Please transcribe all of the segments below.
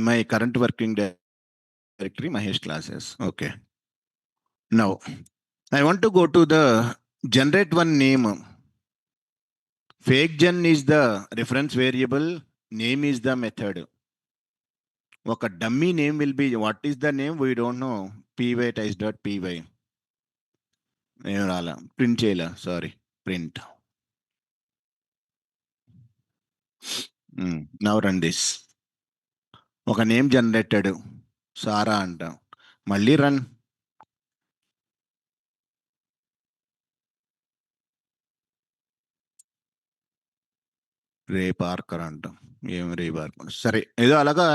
my current working directory, Mahesh classes. Okay. Now, I want to go to the generate one name. Fake gen is the reference variable. Name is the method. ఒక dummy name will be, what is the name? We don't know. py.py. ఏం రాలా, print చేయలే, sorry, print. Now run this. ఒక name generated సారా అంట, మళ్ళీ run. రే Parker అంట, ఏం రే Parker, సరే ఏదో అలాగా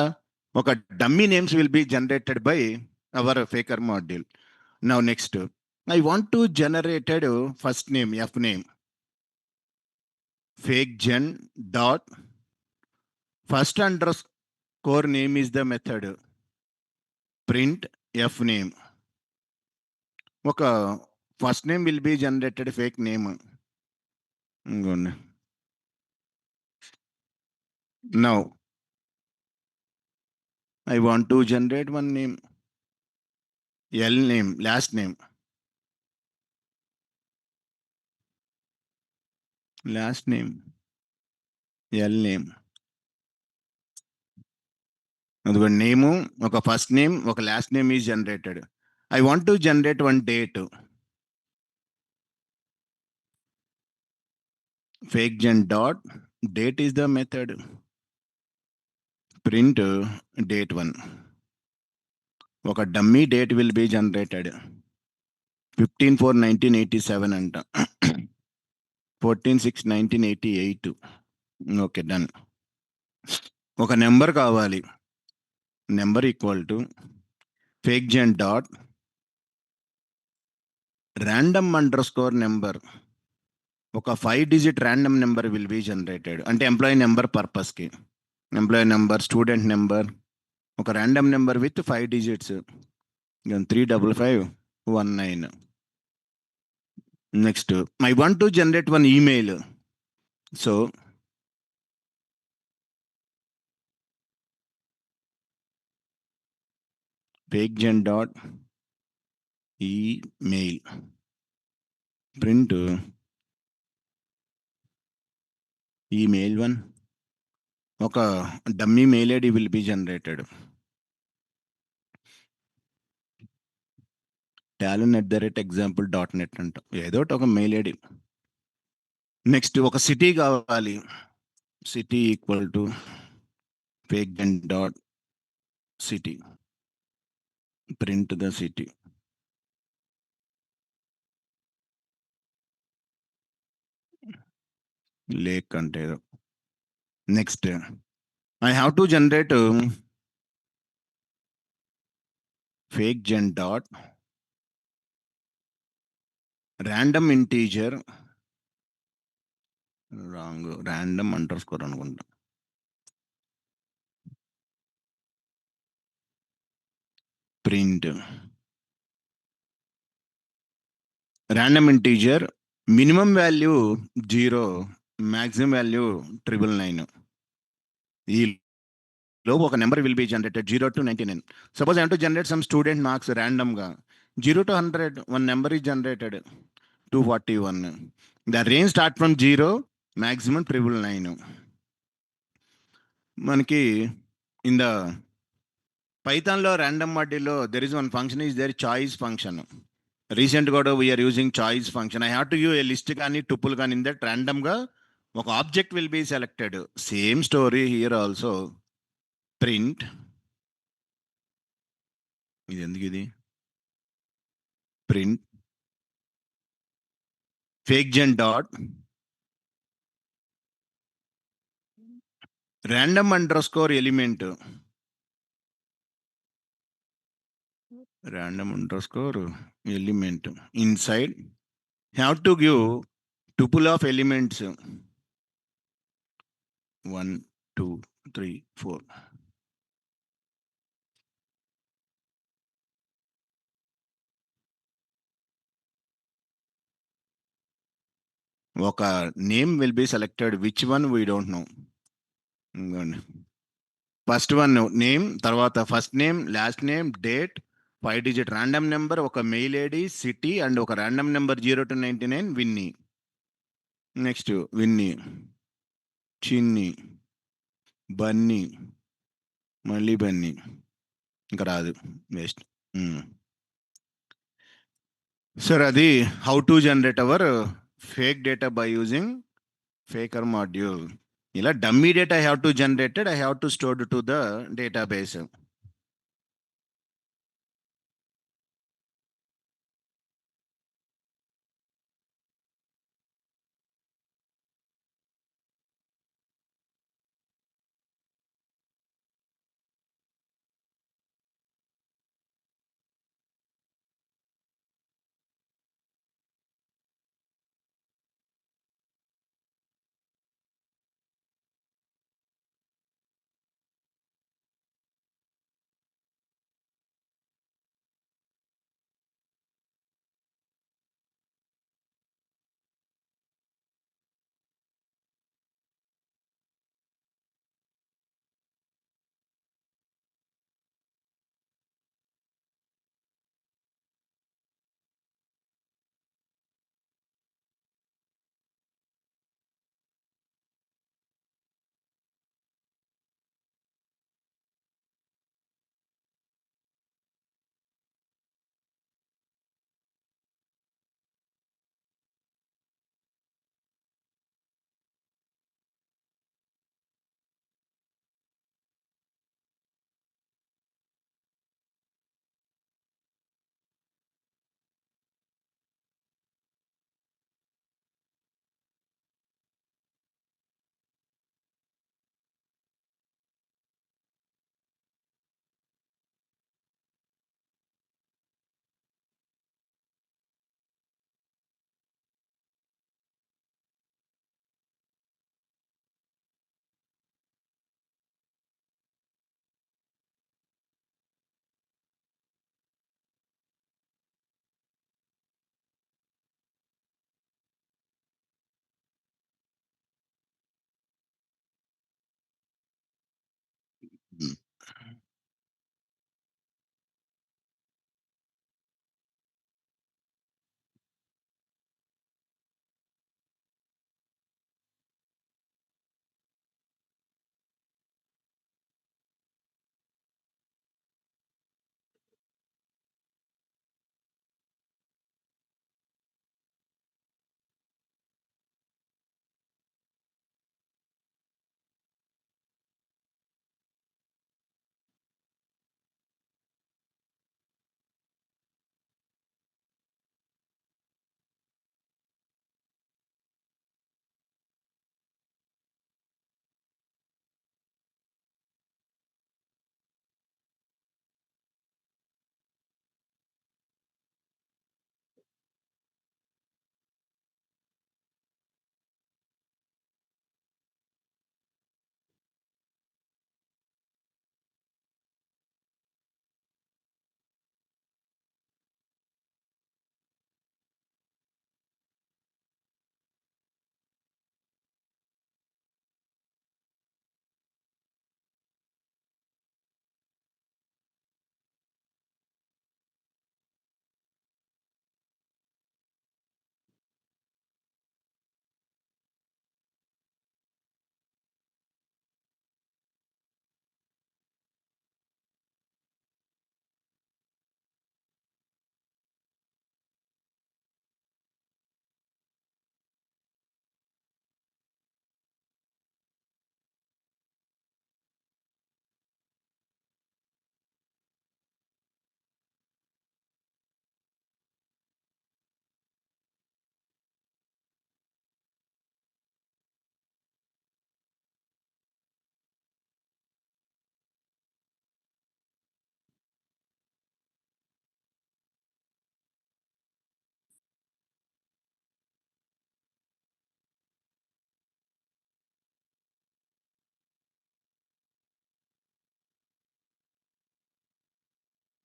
ఒక dummy names will be generated by our faker module. Now next I want to generated first name f name. fake gen dot first underscore name is the method. Print f name. ఒక first name will be generated fake name. ఇంకోండి. Now I want to generate one name. L name, last name. Last name. L name. అదిగో నేము, ఒక first name, ఒక last name is generated. I want to generate one date. Fake gen dot date is the method. Print date one. ఒక dummy date will be generated. 15/4/1987 అంట, 14/6/1988. Okay, done. ఒక number కావాలి. Number equal to fake gen dot random underscore number. ఒక 5-digit random number will be generated. అంటే employee number పర్పస్కి, employee number, student number, ఒక random number with 5 digits. 35519. Next I want to generate one email. So fake gen dot email. Print email one. ఒక dummy mail ID will be generated. talon@example.net అంట, ఏదో ఒక mail ID. Next ఒక city కావాలి. City equal to fake gen dot city. Print the city. Lake అంటే ఏదో. Next I have to generate fake gen dot random integer, wrong, random underscore అనుకుంటా. Print random integer, minimum value 0, maximum value 999. ఈ లోపు ఒక number will be generated 0 to 99. Suppose I want to generate some student marks ర్యాండమ్గా. 0 to 100 one number is generated, 241. The range start from 0, maximum 999. మనకి in the పైథాన్లో random మాడ్యూల్లో there is one function is there, choice function. Recent కూడా we are using choice function. I have to give a list కానీ tuple కానీ, in that ర్యాండమ్గా ఒక object will be selected. Same story here also. Print, ఇది ఎందుకు ఇది, print fake gen dot random underscore element. Random underscore element inside have to give tuple of elements 1 2 3 4. ఒక name will be selected, which one we don't know. First one name, తర్వాత first name, last name, date, 5 digit random number, ఒక mail ID, city and ఒక random number 0 to 99, Winnie. Next Winnie, Chinni, Bunny, మళ్ళీ బన్నీ, ఇంకా రాదు, waste. Sir అది how to generate our fake data by using faker module. ఇలా dummy data I have to generated, I have to stored to the database.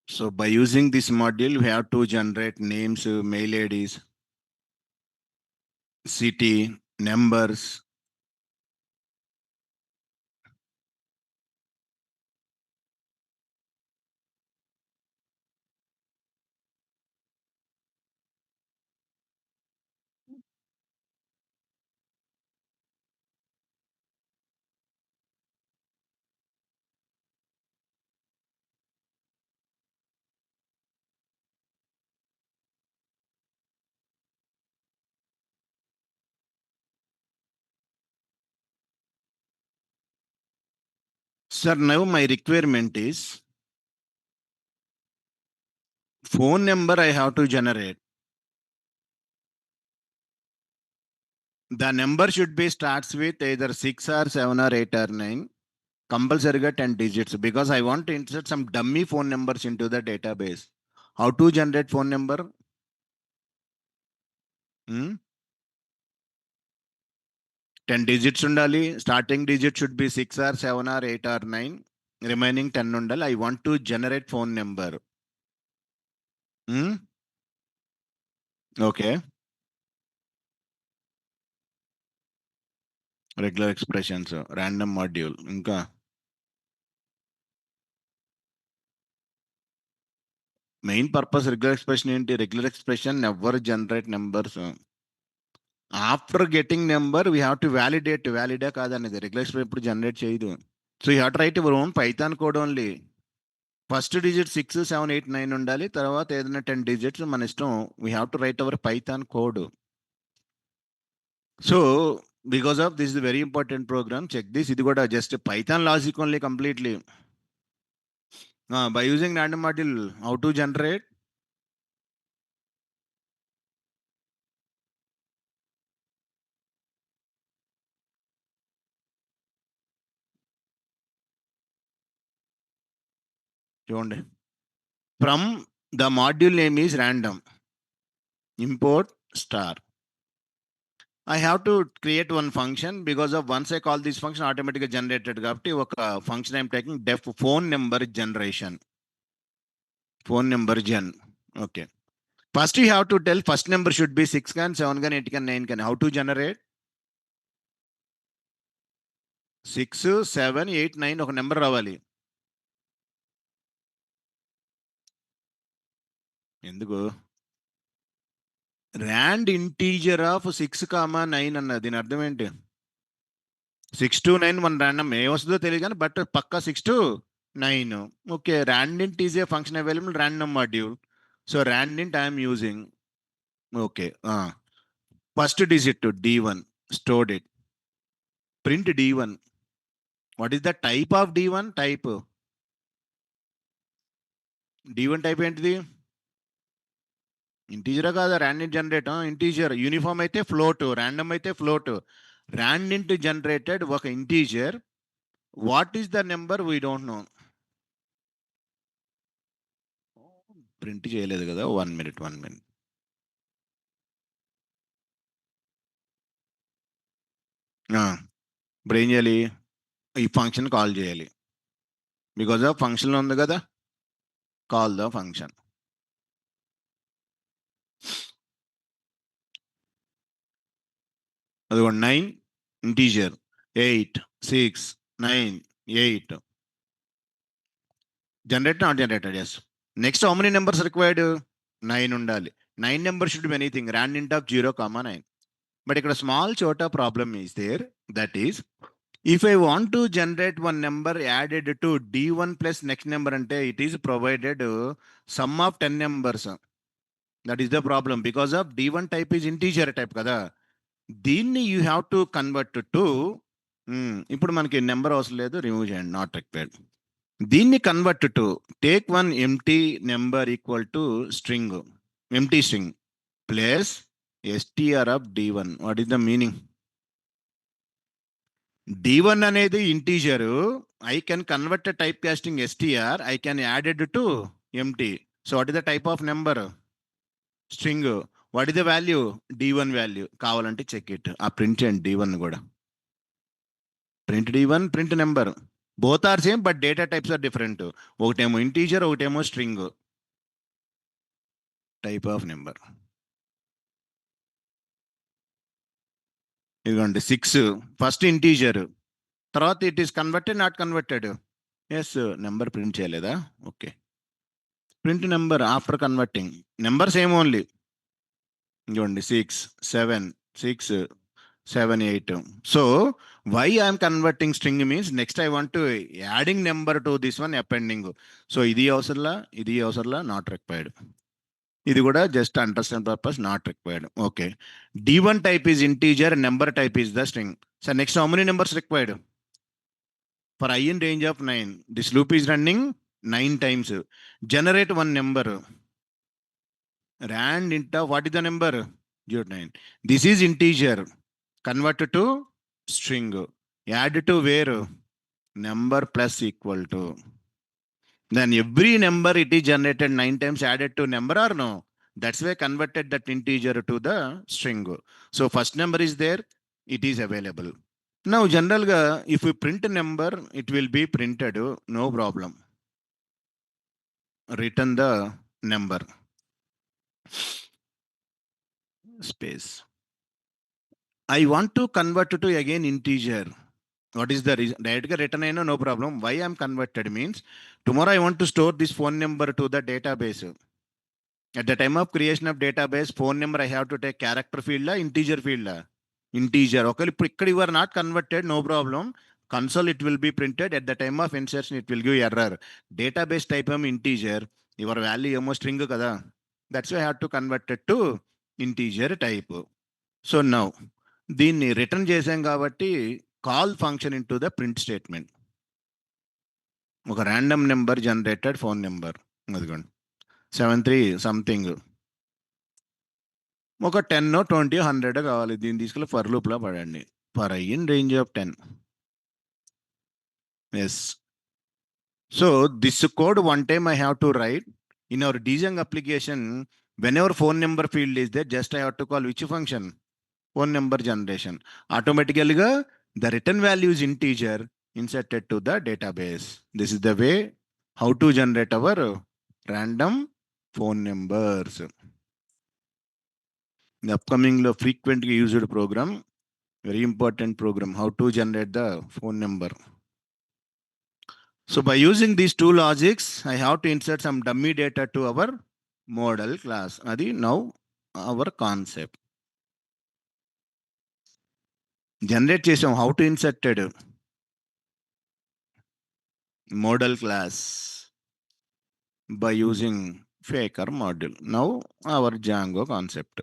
So by using this module, we have to generate names, mail IDs, city, numbers, Sir, now my requirement is phone number I have to generate. The number should be starts with either 6 or 7 or 8 or 9. Compulsory 10 digits because I want to insert some dummy phone numbers into the database. How to generate phone number? 10 digits undali. Starting digit should be 6 or 7 or 8 or 9. Remaining 10 undali. I want to generate phone number. Okay. Regular expressions, random module. Inka main purpose regular expression ఏంటి? Regular expression never generate numbers. After getting number, we have to validate కాదనేది regular expression ఎప్పుడు generate చేయదు. So you have to write your own python code only. First digit 6, 7, 8, 9 ఉండాలి. తర్వాత ఏదైనా 10 digits మన ఇష్టం. We have to write our python code. So because of this is very important program. Check this. ఇది కూడా just python logic only completely. By using random module how to generate. చూడండి. From the module name is random. Import star. I have to create one function because of once I call this function automatically generated కాబట్టి ఒక function I'm taking def phone number generation. Phone number gen. Okay. First you have to tell first number should be 6 can, 7 can, 8 can, 9 can. How to generate? 6, 7, 8, 9 ఒక number రావాలి. ఎందుకు? rand integer of 6, 9 అన్నది. దీని అర్థం ఏంటి? 6 to 9 మన random ఏ వస్తుందో తెలియదు కానీ but Pakka 6 to 9. Okay, randint is a function available random module. So randint I am using. Okay. First digit to D1. Stored it. Print D1. What is the type of D1? Type. D1 type ఏంటిది? Integer కాదా? randint generate. Integer. Uniform అయితే float, random అయితే float. randint generated ఒక integer. What is the number? We don't know. Print చేయలేదు కదా. 1 minute. ఇప్పుడు ఏం చేయాలి? ఈ ఫంక్షన్ కాల్ చేయాలి. బికాజ్ ఆఫ్ ఫంక్షన్లో ఉంది కదా. Call the function. అదిగోండి 9 integer, 8, 6, 9, 8. Generate not generated. Yes. Next how many numbers required? 9 ఉండాలి. 9 number should be anything. randint of 0, 9. But ఇక్కడ స్మాల్ చోటా problem is there. That is if I want to generate one number added to D1 plus next number ante it is provided sum of 10 numbers. That is the problem because of D1 type is integer type kada. దీన్ని you have to convert to ఇప్పుడు మనకి number అవసరం లేదు, remove చేయండి, not required. దీన్ని convert to take one empty number equal to string, empty string plus str of D1. What is the meaning? D1 అనేది integer. I can convert a type casting str. I can add it to empty. So what is the type of number? String. What is the value? D1 value. కావాలంటే check it. ఆ print చేయండి D1 కూడా. Print D1, print number. Both are same but data types are different. ఒకటేమో integer, ఒకటేమో string. Type of number ఇదిగోండి 6 first integer, తర్వాత it is converted not converted. Yes, number print చేయలేదా? Okay. Print number after converting. Number same only. ఇదిగోండి 6, 7, 6, 7, 8. So why I am converting string means next I want to adding number to this one appending. So ఇది అవసరంలా not required. ఇది కూడా just understand purpose, not required. Okay. D1 type is integer, number type is the string. So next how many numbers required? For I in range of 9, this loop is running 9 times. Generate one number. Rand into what is the number? 09. This is integer. Convert to string. Add to where? Number plus equal to. Then every number it is generated 9 times added to number or no? That's why converted that integer to the string. So first number is there, it is available. Now general if we print a number, it will be printed, no problem. Return the number. Space. I want to convert to again integer. What is the reason? Direct return no problem. Why I'm converted means tomorrow I want to store this phone number to the database. At the time of creation of database, phone number I have to take character field, integer field. Integer. Okay, if you are not converted, no problem. Console it will be printed. At the time of insertion, it will give error. Database type of integer. Your value almost string kada. That's why I have to convert it to integer type. So now, దీన్ని return చేసాం కాబట్టి call function into the print statement. ఒక random number generated phone number అదిగోండి 73 something, ఒక 10 20 100 కావాలి. దీన్ని తీసుకెళ్ళి for లూప్లో పడండి. For I in range of 10. Yes. So this code one time I have to write in our Django application. Whenever phone number field is there, just I have to call which function? Phone number generation. Automatically the return value is integer inserted to the database. This is the way how to generate our random phone numbers. The upcoming frequently used program, very important program, how to generate the phone number. So by using these two logics, I have to insert some dummy data to our model class. Adi now our concept. Generate chesam, how to inserted model class by using faker module. Now our Django concept.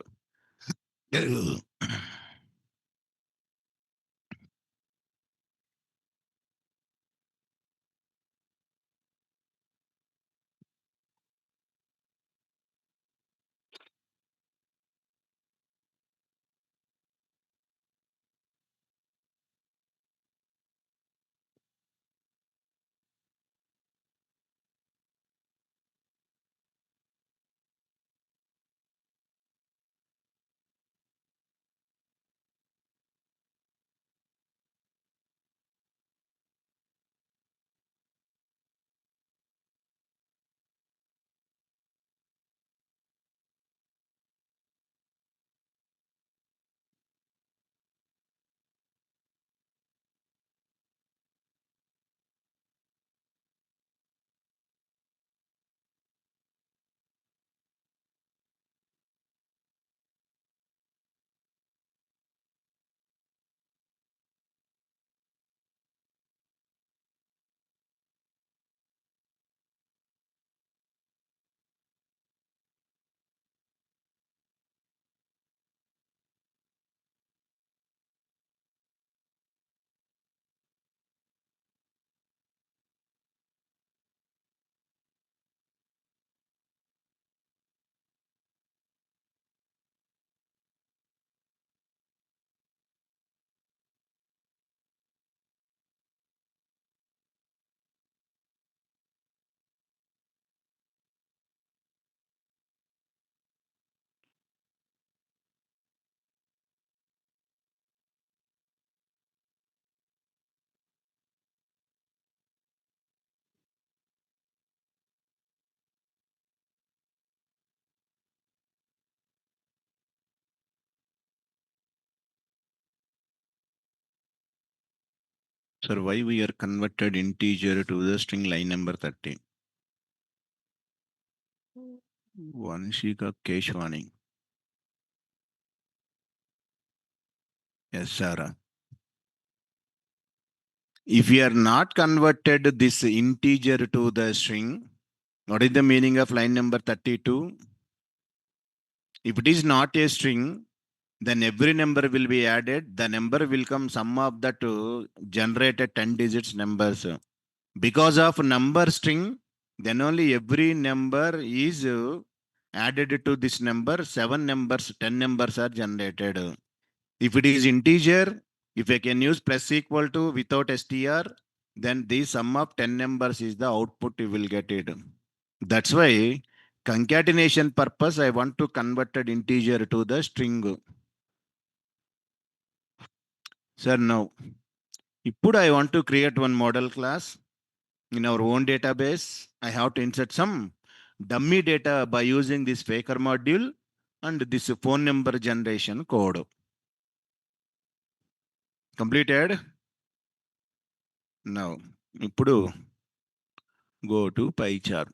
Sir, why we are converted integer to the string line number 30? Vanshika Keshwani. Yes, Sarah. If we are not converted this integer to the string, what is the meaning of line number 32? If it is not a string, then every number will be added. The number will come sum of the two generated 10 digits numbers. Because of number string, then only every number is added to this number. 7 numbers, 10 numbers are generated. If it is integer, if I can use plus equal to without str, then the sum of 10 numbers is the output you will get it. That's why concatenation purpose, I want to convert an integer to the string. Sir, now, ఇప్పుడు I want to create one model class in our own database. I have to insert some dummy data by using this faker module and this phone number generation code. Completed. Now, ఇప్పుడు go to PyCharm.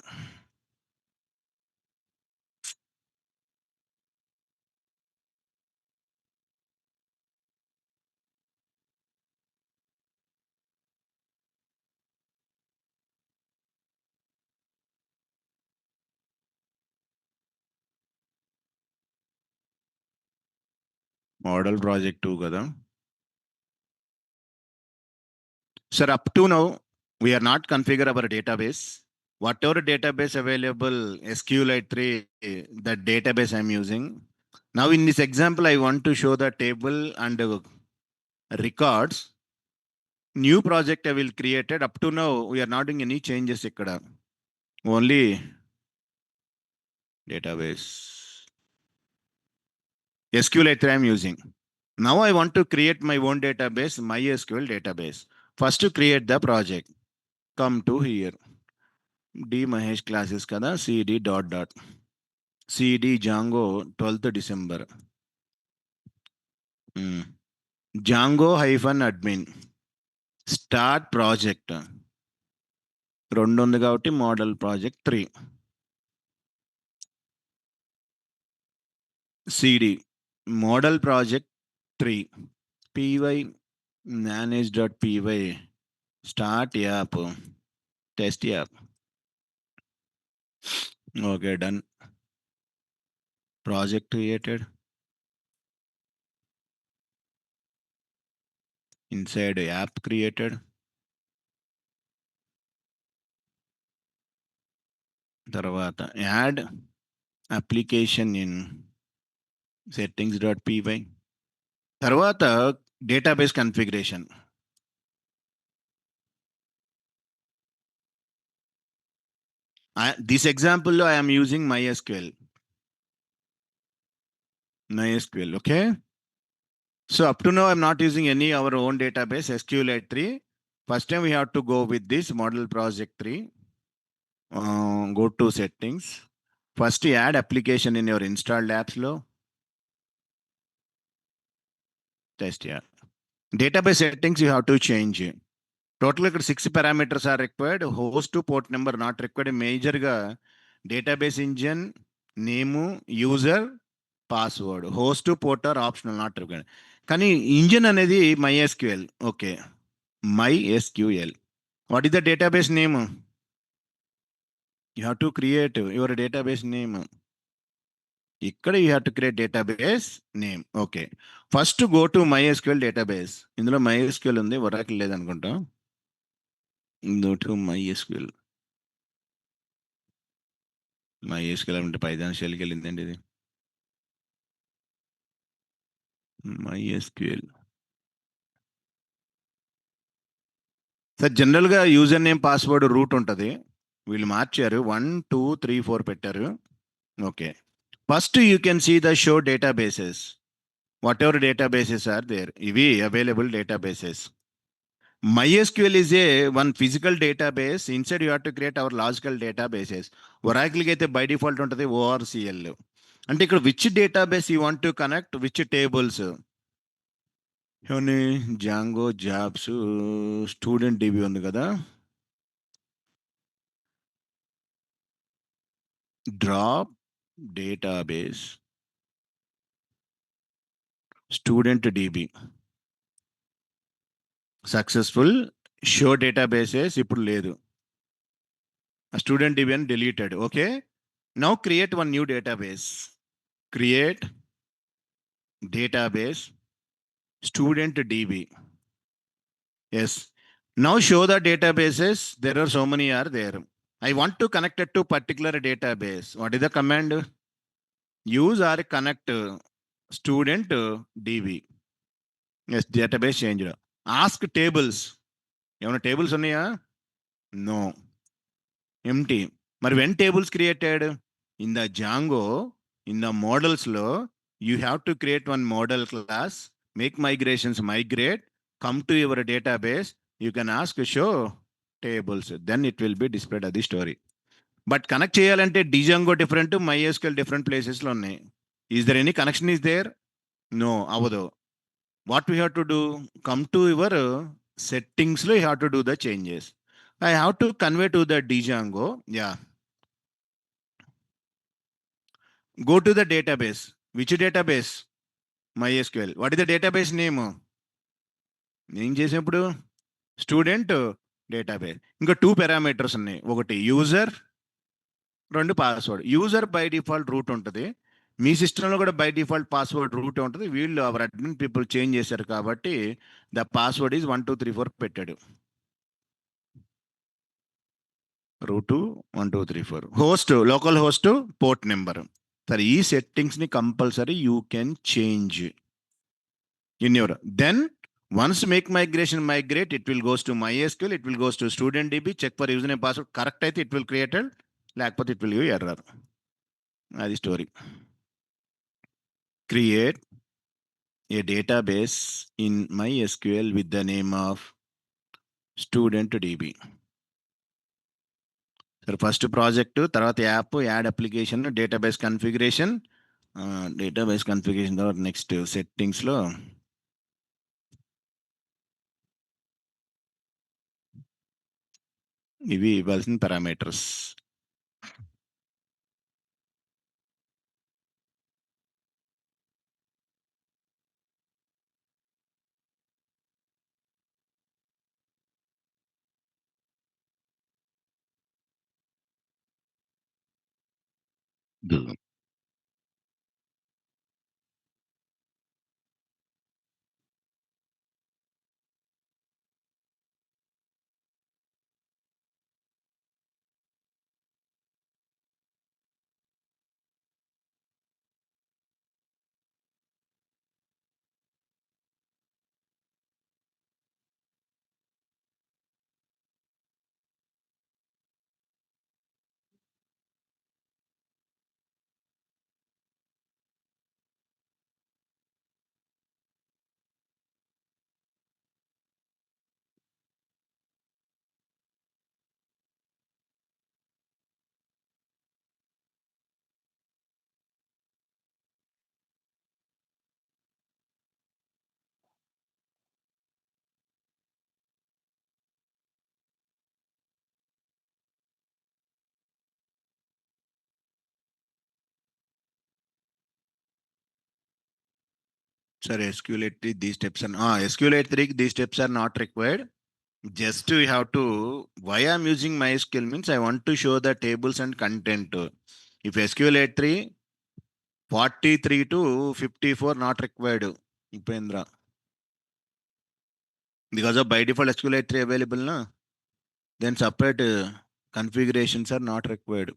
Model project 2 కదా. Sir, up to now, we are not configure our database. Whatever database available, SQLite 3, the database I'm using. Now in this example, I want to show the table and records. New project I will create it. Up to now, we are not doing any changes ikkada. Only database. SQLite 3 I'm using. Now I want to create my own database, MySQL database. First to create the project. Come to here. D Mahesh classes kada, cd dot dot. cd Django 12th December. Django hyphen admin. Start project. 2 ఉంది కాబట్టి model project 3. cd model project 3. py manage.py start app test app. Okay, done. Project created. Inside app created. తర్వాత add application in settings.py. తర్వాత database configuration. This example I am using MySQL. Okay. So up to now I'm not using any our own database SQLite 3. First time we have to go with this model project 3. Go to settings. First add application in your installed apps low. Test yeah. Database settings you have to change. Total 6 parameters are required. Host to port number not required. Major ga database engine, name, user, password. Host to port are optional, not required. Kani engine anedi MySQL. Okay. MySQL. What is the database name? You have to create your database name. Ikkada you have to create database name. Okay. First to go to MySQL database. Indulo MySQL undi, Oracle ledanukunta. Go to MySQL. MySQL అంటే python షెల్కి వెళ్ళిందండి ఇది. MySQL. Sir జనరల్గా user name password root ఉంటుంది. వీళ్ళు మార్చారు 1 2 3 4 పెట్టారు. Okay. First you can see the show databases. Whatever databases are there. ఇవి available databases. MySQL is one physical database. Inside you have to create our logical databases. Oracle అయితే by default ఉంటుంది ORCL. అంటే ఇక్కడ which database you want to connect, which tables. Django jobs student dB ఉంది కదా. Drop database student dB successful. Show databases ఇప్పుడు లేదు. Student dB అని deleted. Okay. Now create one new database. Create database, student DB. Yes. Now show the databases. There are so many are there. I want to connect it to particular database. What is the command? Use or connect student DB. Yes, database changed. Ask tables. ఏమైనా tables ఉన్నాయా? No. Empty. మరి when tables created? In the Django, in the models law, you have to create one model class, make migrations migrate, come to your database, you can ask show tables, then it will be displayed as the story. But connect చేయాలంటే Django different, MySQL different places లో ఉన్నాయి. Is there any connection is there? No, అవదు. What we have to do? Come to your settings లో you have to do the changes. I have to convey to the Django. Yeah. Go to the database. Which database? MySQL. What is the database name? ఏం చేసినప్పుడు student database. ఇంకా 2 parameters ఉన్నాయి. ఒకటి user, 2 password. User by default root ఉంటుంది. మీ సిస్టంలో కూడా by default password root ఉంటుంది. వీళ్ళు అవర్ అడ్మిన్ పీపుల్ చేంజ్ చేశారు కాబట్టి ద పాస్వర్డ్ ఈజ్ 1 2 3 4 పెట్టాడు. Root 1 2 3 4. Host, local host, port number. సరే, ఈ సెట్టింగ్స్ని compulsory you can change in your, then once make migration migrate, it will goes to MySQL, it will goes to student DB, check for username password, correct అయితే it will created, లేకపోతే it will give error. అది story. Create a database in MySQL with the name of student DB. సరే, first project, తర్వాత app, add application, database configuration, తర్వాత next సెట్టింగ్స్లో ఇవి ఇవ్వాల్సిన parameters. Sir, SQL83, these steps are SQL83, these steps are not required. Just you have to, why I'm using MySQL means I want to show the tables and content. If SQL83 43 to 54 not required, Upendra. Because of by default SQL83 available, na? Then separate configurations are not required.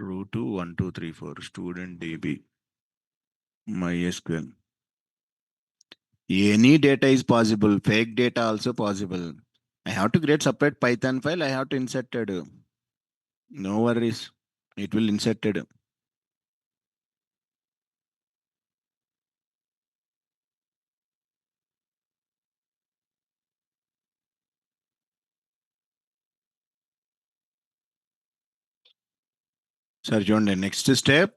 Root 2 1 2 3 4 student DB MySQL. Any data is possible, fake data also possible. I have to create separate Python file, I have to insert it. No worries, it will insert it. Sir, John, the next step,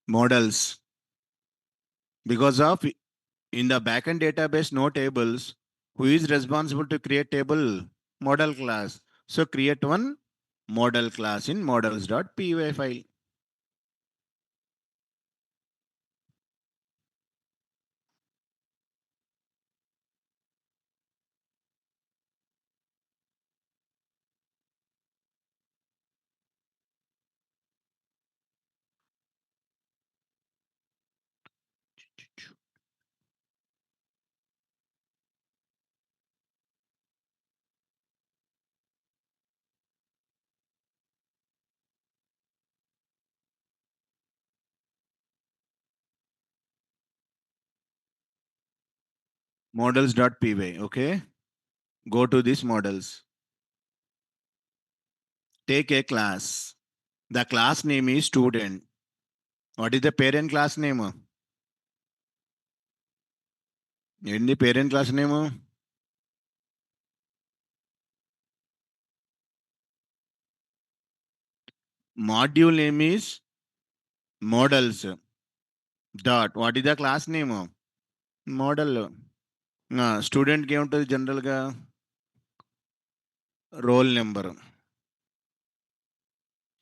models. Because of in the backend database, no tables, Who is responsible to create table? Model class. So create one model class in models.py file. Models.py. Okay. Go to this models. Take a class. The class name is student. What is the parent class name? In the parent class name? Module name is models. Dot. What is the class name? Model. Student came to general ga roll number.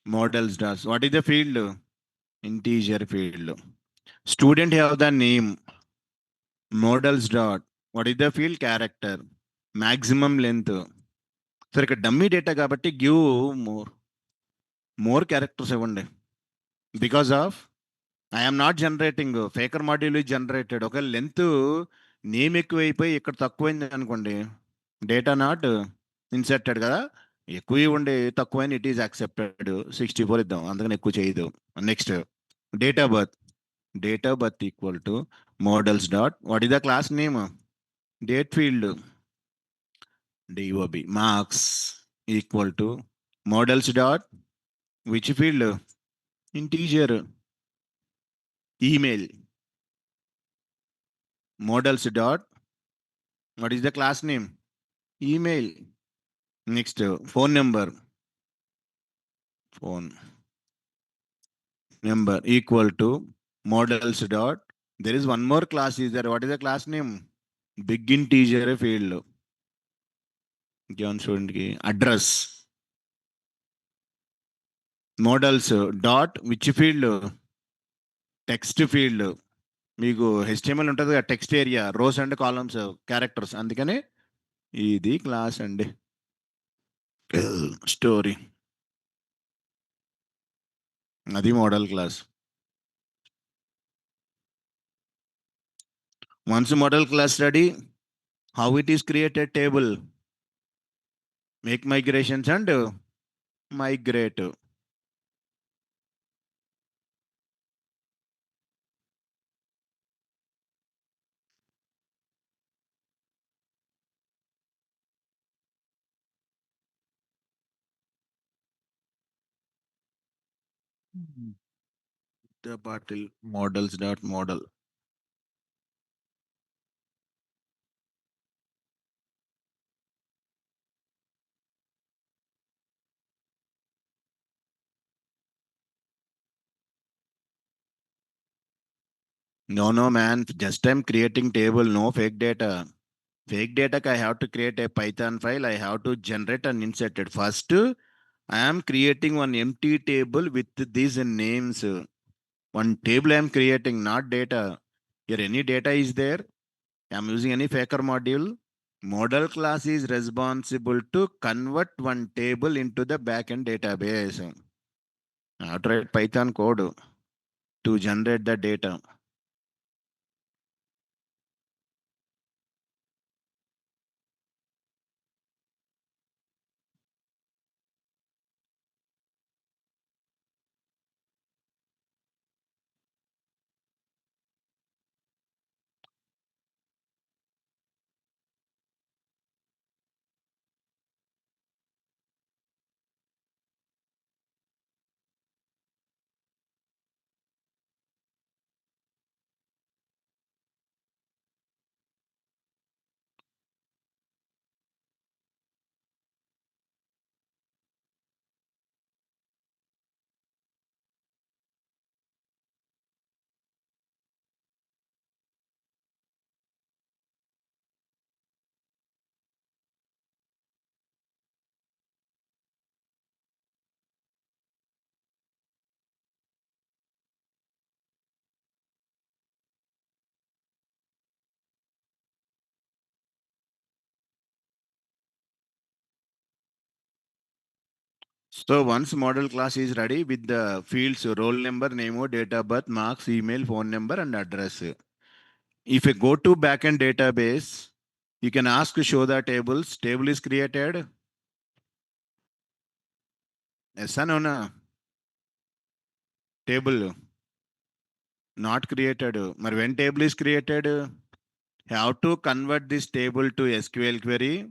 Models does. What is the field? Integer field. Student have the name. Models dot. What is the field? Character. Maximum length. సరే ఇక్కడ dummy data కాబట్టి give more characters ఇవ్వండి. Because of I'm not generating faker module is generated. ఒక length name ఎక్కువైపోయి ఇక్కడ తక్కువైంది అనుకోండి, data not inserted కదా. ఎక్కువ ఇవ్వండి, తక్కువైన ఇట్ ఈస్ యాక్సెప్టెడ్. 64 ఇద్దాం, అందుకని ఎక్కువ చేయదు. Next date of birth. Date of birth equal to models dot what is the class name? Date field DOB. Marks equal to models dot which field? Integer. Email models dot what is the class name? Email. Next phone number. Phone number equal to models dot there is one more class is there. What is the class name? Big integer field. John student ki address. Models dot which field? Text field. మీకు HTML ఉంటుంది కదా, text area, rows and columns, characters, అందుకనే ఇది class అండి. Story అది modal class. Once model class ready, how it is created table? Make migrations and migrate. The bottle models dot model. No, man. Just I'm creating table, no fake data. Fake data, I have to create a Python file. I have to generate and insert it. First, I am creating one empty table with these names. One table I am creating, not data. Here, any data is there. I am using any faker module. Model class is responsible to convert one table into the backend database. I have to write Python code to generate the data. So once model class is ready with the fields roll number, name, date of birth, marks, email, phone number, and address. If you go to backend database, you can ask to show the tables. Table is created. Yes or no? No? Table not created. But when table is created, how to convert this table to SQL query,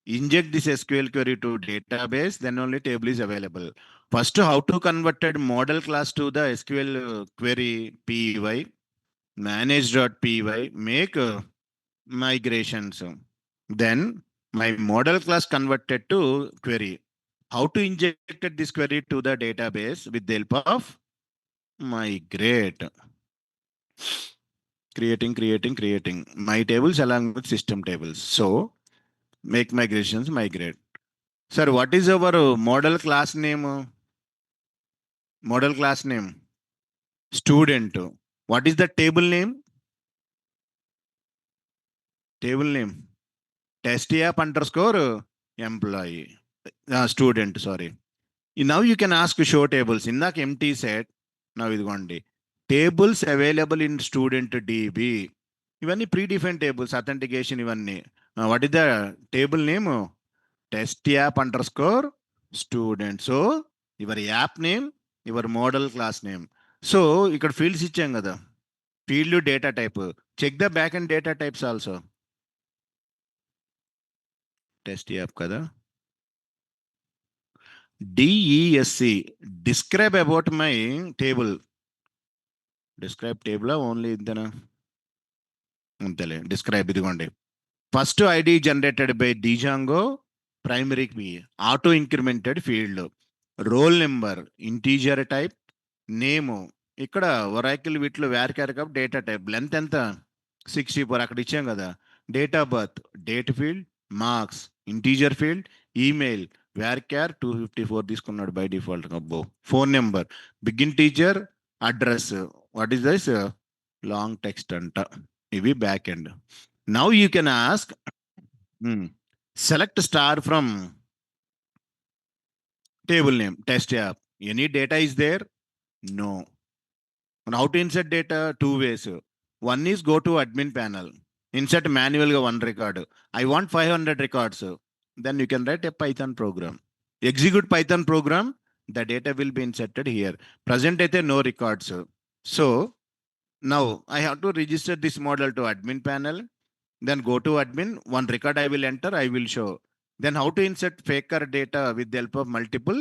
inject this SQL query to database, then only table is available. First, how to converted model class to the SQL query py, manage.py, make migrations. Then my model class converted to query. How to inject this query to the database with the help of migrate. Creating my tables along with system tables. So make migrations, migrate. Sir, what is our model class name? Model class name? Student. What is the table name? Table name. Test app underscore employee. Student, sorry. Now you can ask show tables. In the empty set, now ఇదిగోండి tables available in student DB. ఇవన్నీ predefined tables, authentication ఇవన్నీ. What is the table name? Test app underscore student. So your app name, your model class name. So ఇక్కడ fields ఇచ్చాం కదా. Field data type. Check the backend data types also. Test app కదా. DESC. Describe about my table. Describe table only ఇంతేనా అంతేలే describe ఇదిగోండి first ID generated by Django primary key auto incremented field roll number integer type name ఇక్కడ Oracle వీటిలో varchar కప్ data type length ఎంత 64 అక్కడ ఇచ్చాం కదా date of birth date field marks integer field email varchar 254 తీసుకున్నాడు by default అబ్బో phone number begin teacher address what is this long text అంట ఇవి back end now you can ask select star from table name test app any data is there no and how to insert data two ways one is go to admin panel insert manual one record I want 500 records then you can write a python program execute python program the data will be inserted here present అయితే no records so now I have to register this model to admin panel then go to admin one record I will enter I will show then how to insert faker data with the help of multiple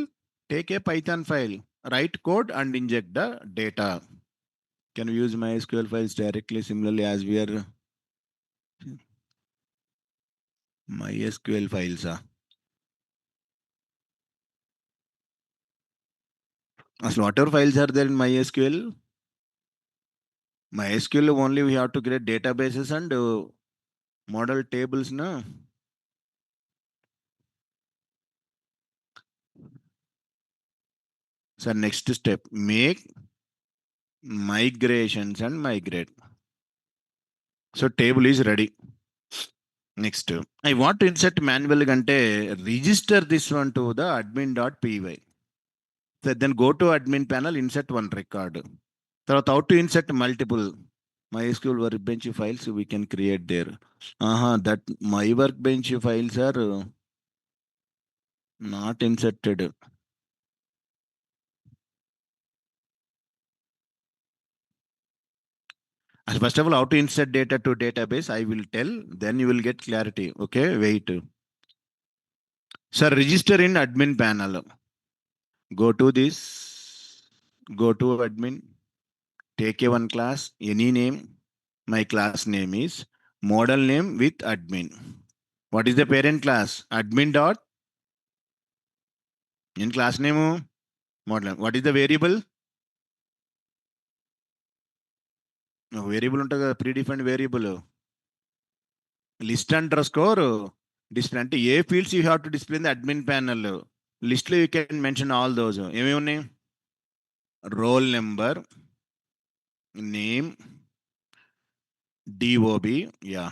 take a python file write code and inject the data can we use MySQL files directly similarly as we are MySQL files as whatever files are there in MySQL only we have to create databases and model tables na so next step make migrations and migrate so table is ready next I want to insert manual gante register this one to the admin.py so then go to admin panel insert one record తర్వాత how to insert multiple MySQL workbench files we can create there that my workbench files are not inserted first of all how to insert data to database I will tell then you will get clarity okay wait sir register in admin panel go to this go to admin take a one class any name my class name is model name with admin what is the parent class admin dot in class name model what is the variable variable ఉంటుంది కదా predefined variable list underscore display అంటే a fields you have to display in the admin panel లిస్ట్లో you can mention all those ఏమేమి ఉన్నాయి roll number name DOB yeah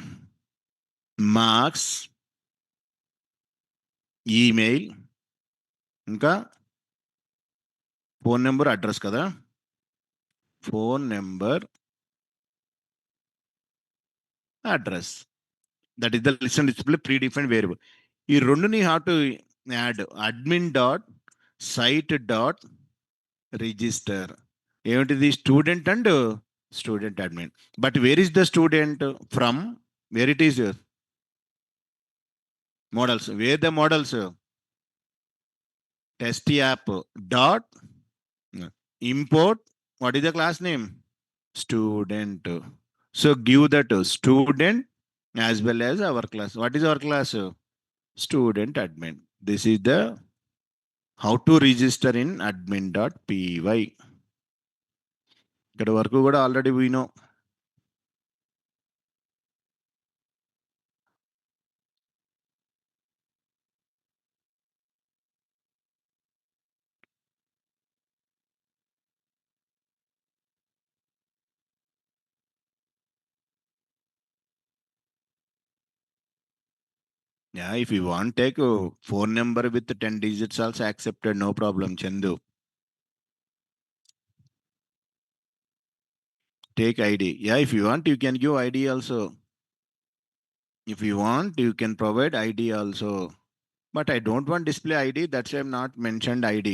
marks email ఇంకా phone number address కదా, phone number address, that is the list display predefined variable. ఈ రెండుని have to add admin dot site dot register. ఏమిటిది? Student and student admin. But where is the student from? Where it is? Models. Where the models? Test app dot import. What is the class name? Student. So give that student as well as our class. What is our class? Student admin. This is the how to register in admin.py. ఇక్కడ వరకు కూడా already we know. Yeah, if you want take a phone number with 10 digits also accepted, no problem, Chandu. Take ID. Yeah, if you want, you can give ID also. If you want, you can provide ID also. But I don't want display ID, that's why I'm not mentioned ID.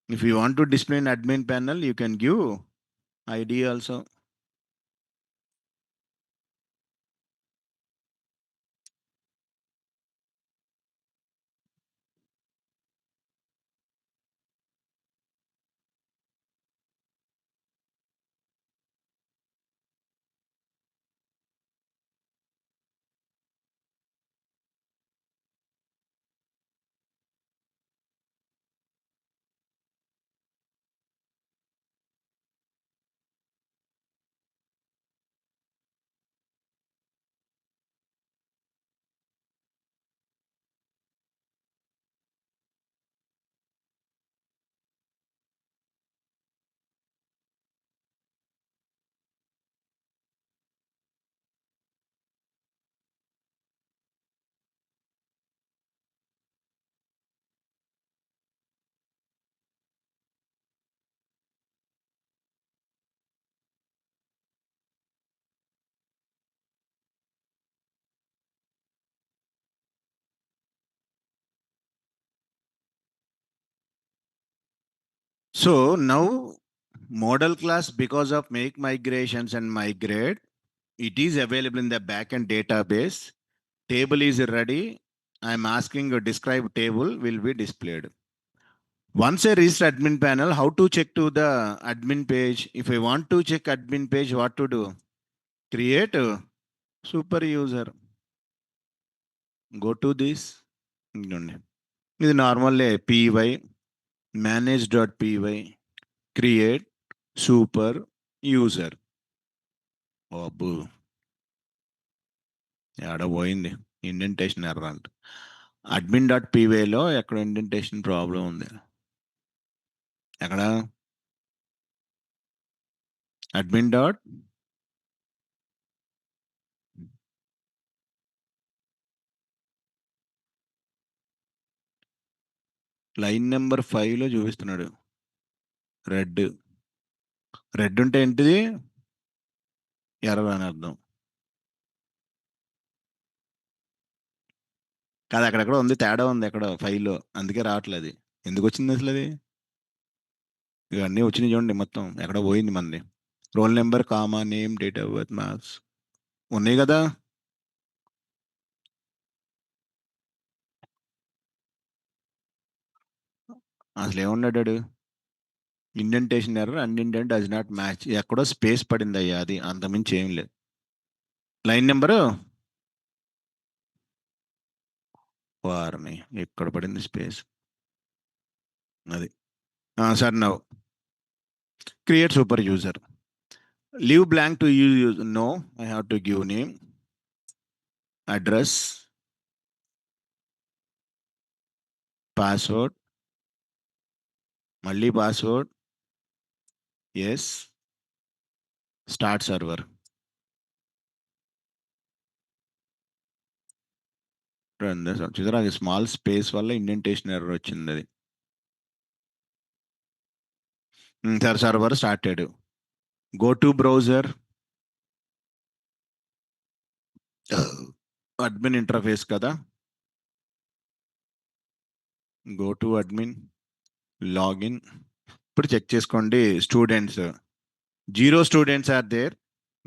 If you want to display in admin panel, you can give ID also. So now model class, because of make migrations and migrate, it is available in the backend database. Table is ready. I'm asking a describe table will be displayed. Once I reach admin panel, how to check to the admin page? If I want to check admin page, what to do? Create a super user. Go to this. ఇది normal py manage.py create super user. అబ్బు ఎక్కడ పోయింది indentation ఎర్ర అంట. admin.py ఎక్కడ indentation problem ఉంది? ఎక్కడ admin dot line number 5లో చూపిస్తున్నాడు. Red red ఉంటే ఏంటిది? ఎర్ర అని అర్థం కాదు. అక్కడెక్కడ ఉంది, తేడా ఉంది ఎక్కడ ఫైల్లో, అందుకే రావట్లేదు. ఎందుకు వచ్చింది అసలు అది? ఇవన్నీ వచ్చినాయి చూడండి మొత్తం. ఎక్కడ పోయింది మంది? Roll number comma name date of birth marks ఉన్నాయి కదా. అసలు ఏమన్నాడు? Indentation error, unindent does not match. ఎక్కడో స్పేస్ పడింది అయ్యా, అది అంతమించి ఏం లేదు. లైన్ నెంబరు వారిని ఎక్కడ పడింది స్పేస్? అది sir now create super user. Leave blank to use. No, I have to give name, address, password, మళ్ళీ పాస్వర్డ్, ఎస్, స్టార్ట్ సర్వర్. చూసారా, అది స్మాల్ స్పేస్ వల్ల ఇండెంటేషన్ ఎర్రర్ వచ్చింది. అది server started. Go to browser, admin interface kada. Go to admin, login. ఇప్పుడు check చేసుకోండి students 0 students are there.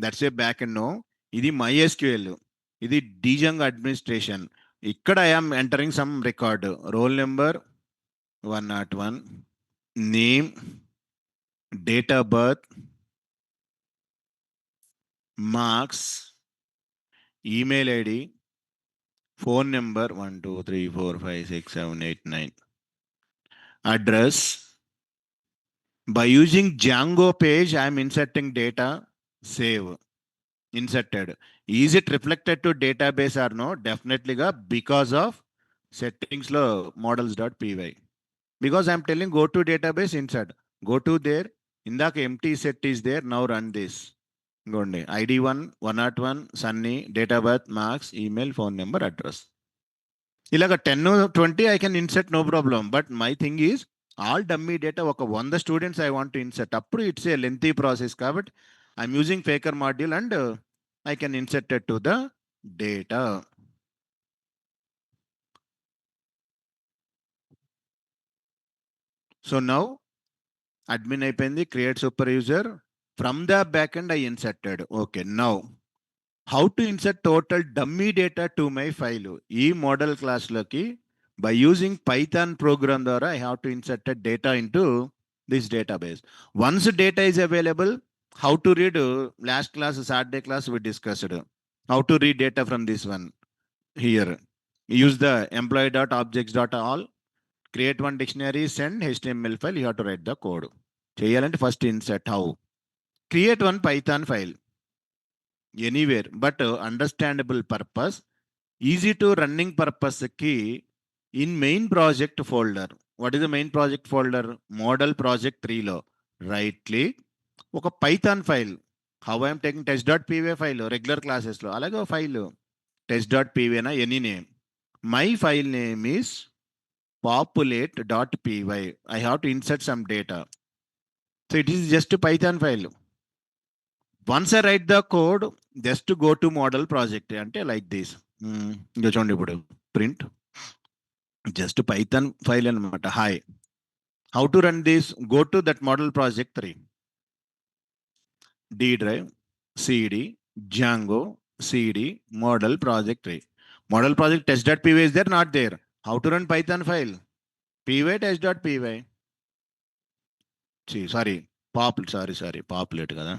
That's a back and no. ఇది MySQL, ఇది Django administration. ఇక్కడ I'm entering some record. Roll number 101, name, date of birth, marks, email ID, phone number 1 2 3 4 5 6 7 8 9, address. By using Django page, I am inserting data. Save. Inserted. Is it reflected to database or no? Definitely because of settings lo models.py. Because I am telling go to database, insert. Go to there. Indaka empty set is there. Now run this. Go on. ID1 101, Sunny, date of birth, marks, email, phone number, address. ఇలాగ 10 20 I can insert, no problem. But my thing is all dummy data ఒక 100 students I want to insert. అప్పుడు it's a lengthy process కాబట్టి I'm using faker module and I can insert it to the data. So now admin అయిపోయింది, create super user. From the backend I inserted. Okay, now how to insert total dummy data to my file? ఈ modal class లోకి by using Python program ద్వారా I have to insert the data into this database. Once data is available, how to read? Last class, Saturday class, we discussed how to read data from this one. Here, use the employee.objects.all, create one dictionary, send HTML file, you have to write the code. చేయాలంటే first insert. How? Create one Python file anywhere, but understandable purpose, easy to running purpose ki in main project folder. What is the main project folder? Model project 3 లో right click, ఒక Python file. How I am taking test.py file regular classes లో అలాగే file test.py na any name. My file name is populate.py. I have to insert some data. So it is just a Python file. Once I write the code, just to go to model project అంటే like this. ఇంకా చూడండి ఇప్పుడు print. Just Python file అనమాట. Hi. How to run this? Go to that model project 3. D drive, CD, Django, CD, model project 3. Model project test.py is there, not there. How to run Python file? py test.py. See, sorry, populate కదా.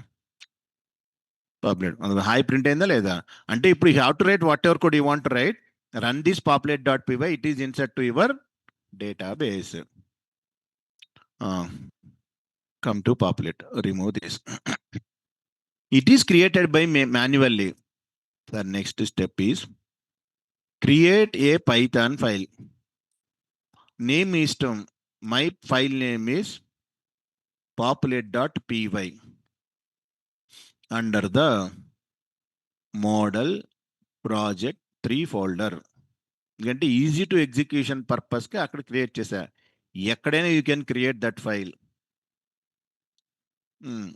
Populate. High print అయిందా లేదా అంటే ఇప్పుడు you have to write whatever code you want to write. Run this populate.py. It is insert to your database. Come to populate. Remove this. It is created by manually. The next step is create a Python file. Name is my file name is populate.py under the model project 3 folder. ఎందుకంటే easy to execution పర్పస్కి అక్కడ create చేశా. ఎక్కడైనా you can create that file.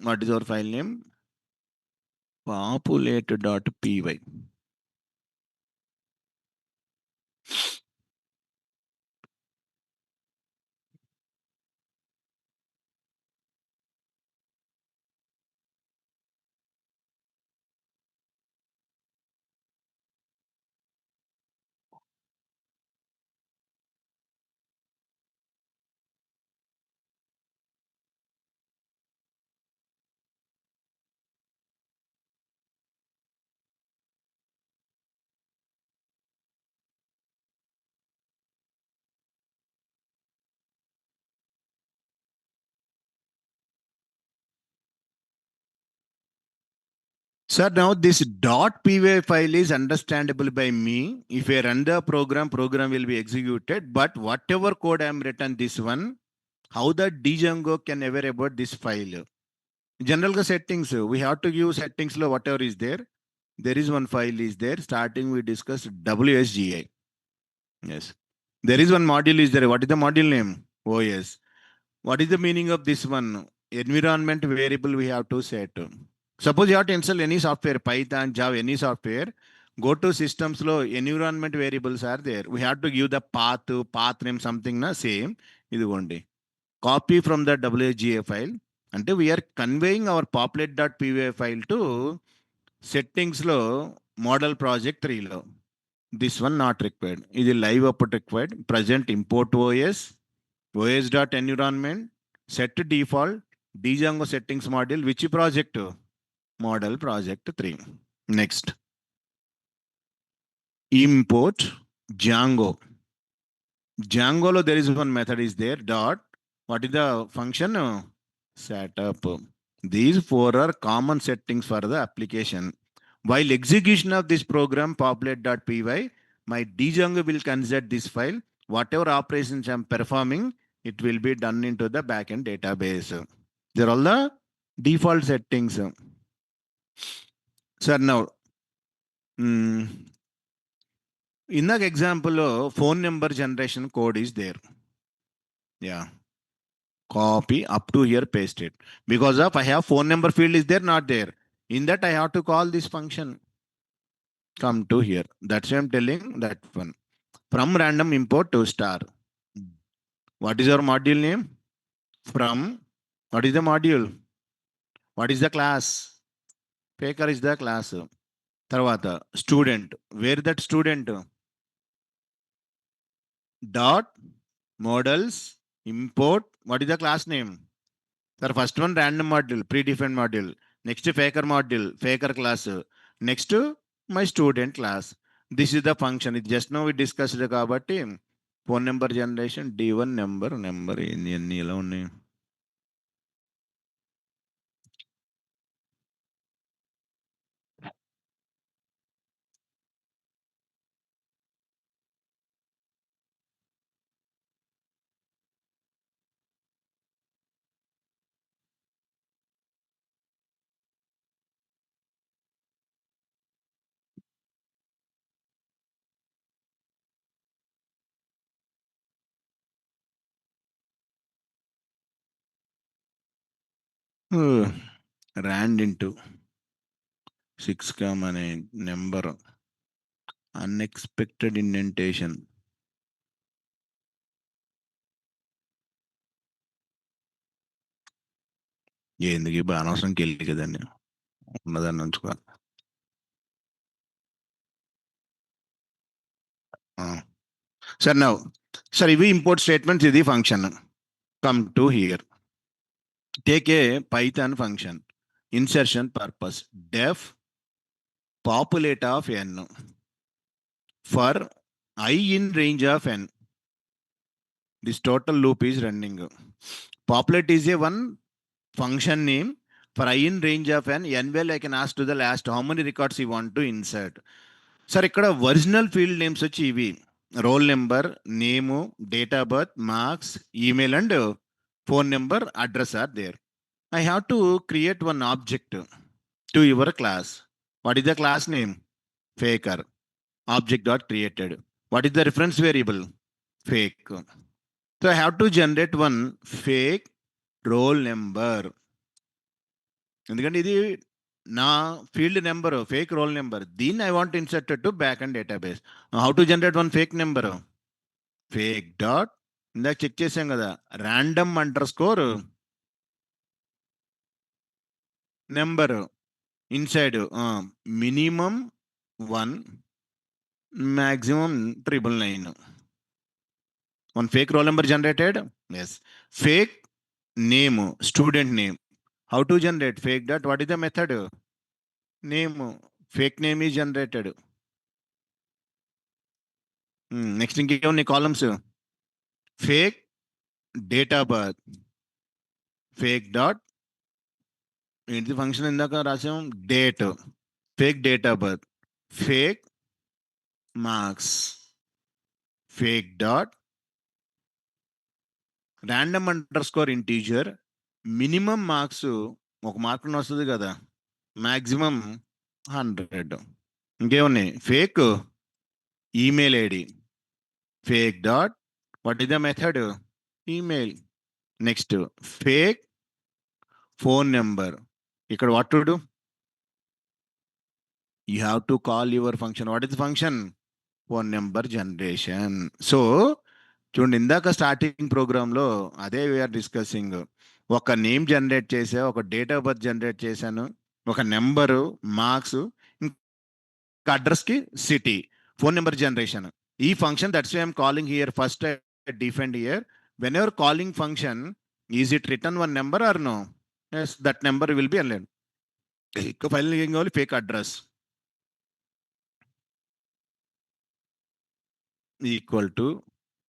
What is our file name? populate.py. Sir, now this .py file is understandable by me. If I run the program will be executed. But whatever code I am written this one, how the Django can ever about this file? General settings, we have to use settings lo whatever is there. There is one file is there. Starting we discussed WSGI. Yes. There is one module is there. What is the module name? OS. What is the meaning of this one? environment variable we have to set. Suppose you have to install any software, Python, Java, any software, go to systems లో environment variables are there. We have to give the path name something na same. ఇదిగోండి copy from the WGA file. అంటే we are conveying our poplet.py file to settings లో model project 3 లో. This one not required. ఇది live output required. Present import os.environment set default Django settings module which project? Model project 3. Next, import Django. Django lo there is one method is there dot. What is the function? Setup. These four are common settings for the application. While execution of this program poplet.py, my Django will consider this file. Whatever operations I'm performing, it will be done into the backend database. They're all the default settings. Sir, now, in the example, phone number generation code is there. Yeah. Copy up to here, paste it. Because of I have phone number field is there, not there. In that, I have to call this function. Come to here. That's why I'm telling that one. From random import to star. What is your module name? From, what is the module? What is the class? Faker is the class. Tarvata, student. Where that student? Dot models import. What is the class name? Sir, first one random module, predefined module. Next faker module, faker class. Next my student class. This is the function. It just now we discussed కాబట్టి phone number generation D1 number ఎన్ని ఎలా ఉన్నాయి? Rand into 6 అనే number unexpected indentation. ఎందుకు ఇప్పుడు అనవసరంకి వెళ్ళి కదండి ఉన్నదాన్ని ఉంచుకోవాలి. Sir, now, sir, ఇవి ఇంపోర్ట్ స్టేట్మెంట్స్, ఇది function. Come to here. Take a Python function. Insertion purpose. Def populate of n. For I in range of n. This total loop is running. Populate is a one function name. For I in range of n well I can ask to the last how many records you want to insert. Sir, ఇక్కడ original field names వచ్చి ఇవి. Roll number, name, date of birth, marks, email and phone number, address are there. I have to create one object to your class. What is the class name? Faker. Object dot created. What is the reference variable? Fake. So I have to generate one fake roll number. ఎందుకంటే ఇది నా field number, fake roll number. దీన్ని I want to insert to backend database. How to generate one fake number? Fake dot, ఇందాక check చేసాం కదా, random underscore number inside minimum 1 maximum 999. One fake roll number generated. Yes. Fake name, student name. How to generate? Fake dot, what is the method? Name. Fake name is generated. Next ఇంకేమున్నాయి columns? Fake date of birth. Fake dot, ఏంటి function ఇందాక రాసాం, date. Fake date of birth. Fake marks. Fake dot random underscore integer. Minimum marks ఒక మార్కుని వస్తుంది కదా, maximum 100. ఇంకేమున్నాయి? Fake email ID. Fake dot, what is the method? Email. Next fake phone number. Ikkada what to do? You have to call your function. What is the function? Phone number generation. So చూడండి, ఇందాక starting ప్రోగ్రాంలో అదే we are discussing. ఒక name generate చేసా, ఒక date of birth generate చేశాను, ఒక number, marks, ఇంకా అడ్రస్కి సిటీ, ఫోన్ నెంబర్ జనరేషన్. ఈ function that's I'm calling here first defined here. Whenever calling function, is it return one number or no? Yes, that number will be అన్లెడ్. ఇంకా final ఏం కావాలి? Fake address equal to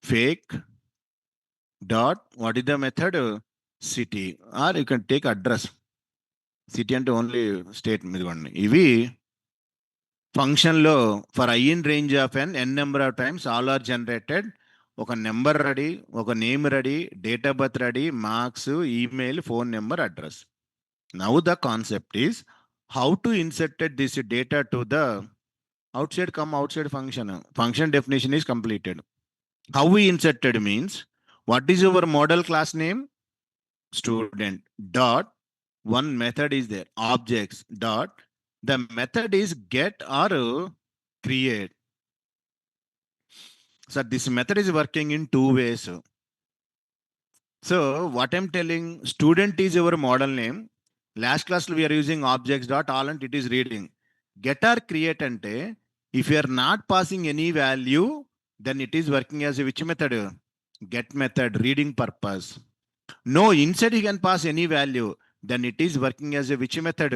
fake dot what is the method? City, or you can take address. City అంటే only state ఇదిగోండి. ఇవి ఫంక్షన్లో for I in range of N number of times all are generated. ఒక number ready, ఒక name ready, date of birth ready, marks, email, phone number, address. Now the concept is how to inserted this data to the outside function. Function definition is completed. How we inserted means, what is your model class name? Student dot, one method is there, objects dot, the method is get or create. So this method is working in two ways. So what I'm telling, student is your model name. Last class we are using objects dot all and it is reading. Get or create ante, if you are not passing any value, then it is working as a which method? Get method, reading purpose. No, inside you can pass any value, then it is working as a which method?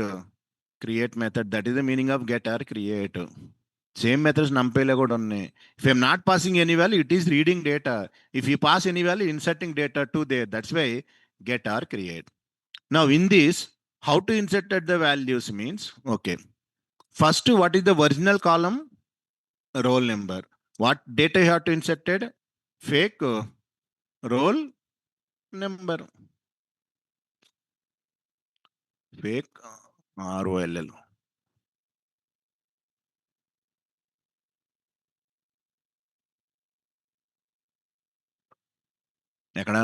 Create method. That is the meaning of get or create. Same methods numpy kuda unnai. If I am not passing any value, it is reading data. If you pass any value, inserting data to there. That's why get or create. Now in this, how to insert the values means, okay. First, what is the original column? Roll number. What data you have to inserted? Fake roll number. Fake ROLL. ఎక్కడ?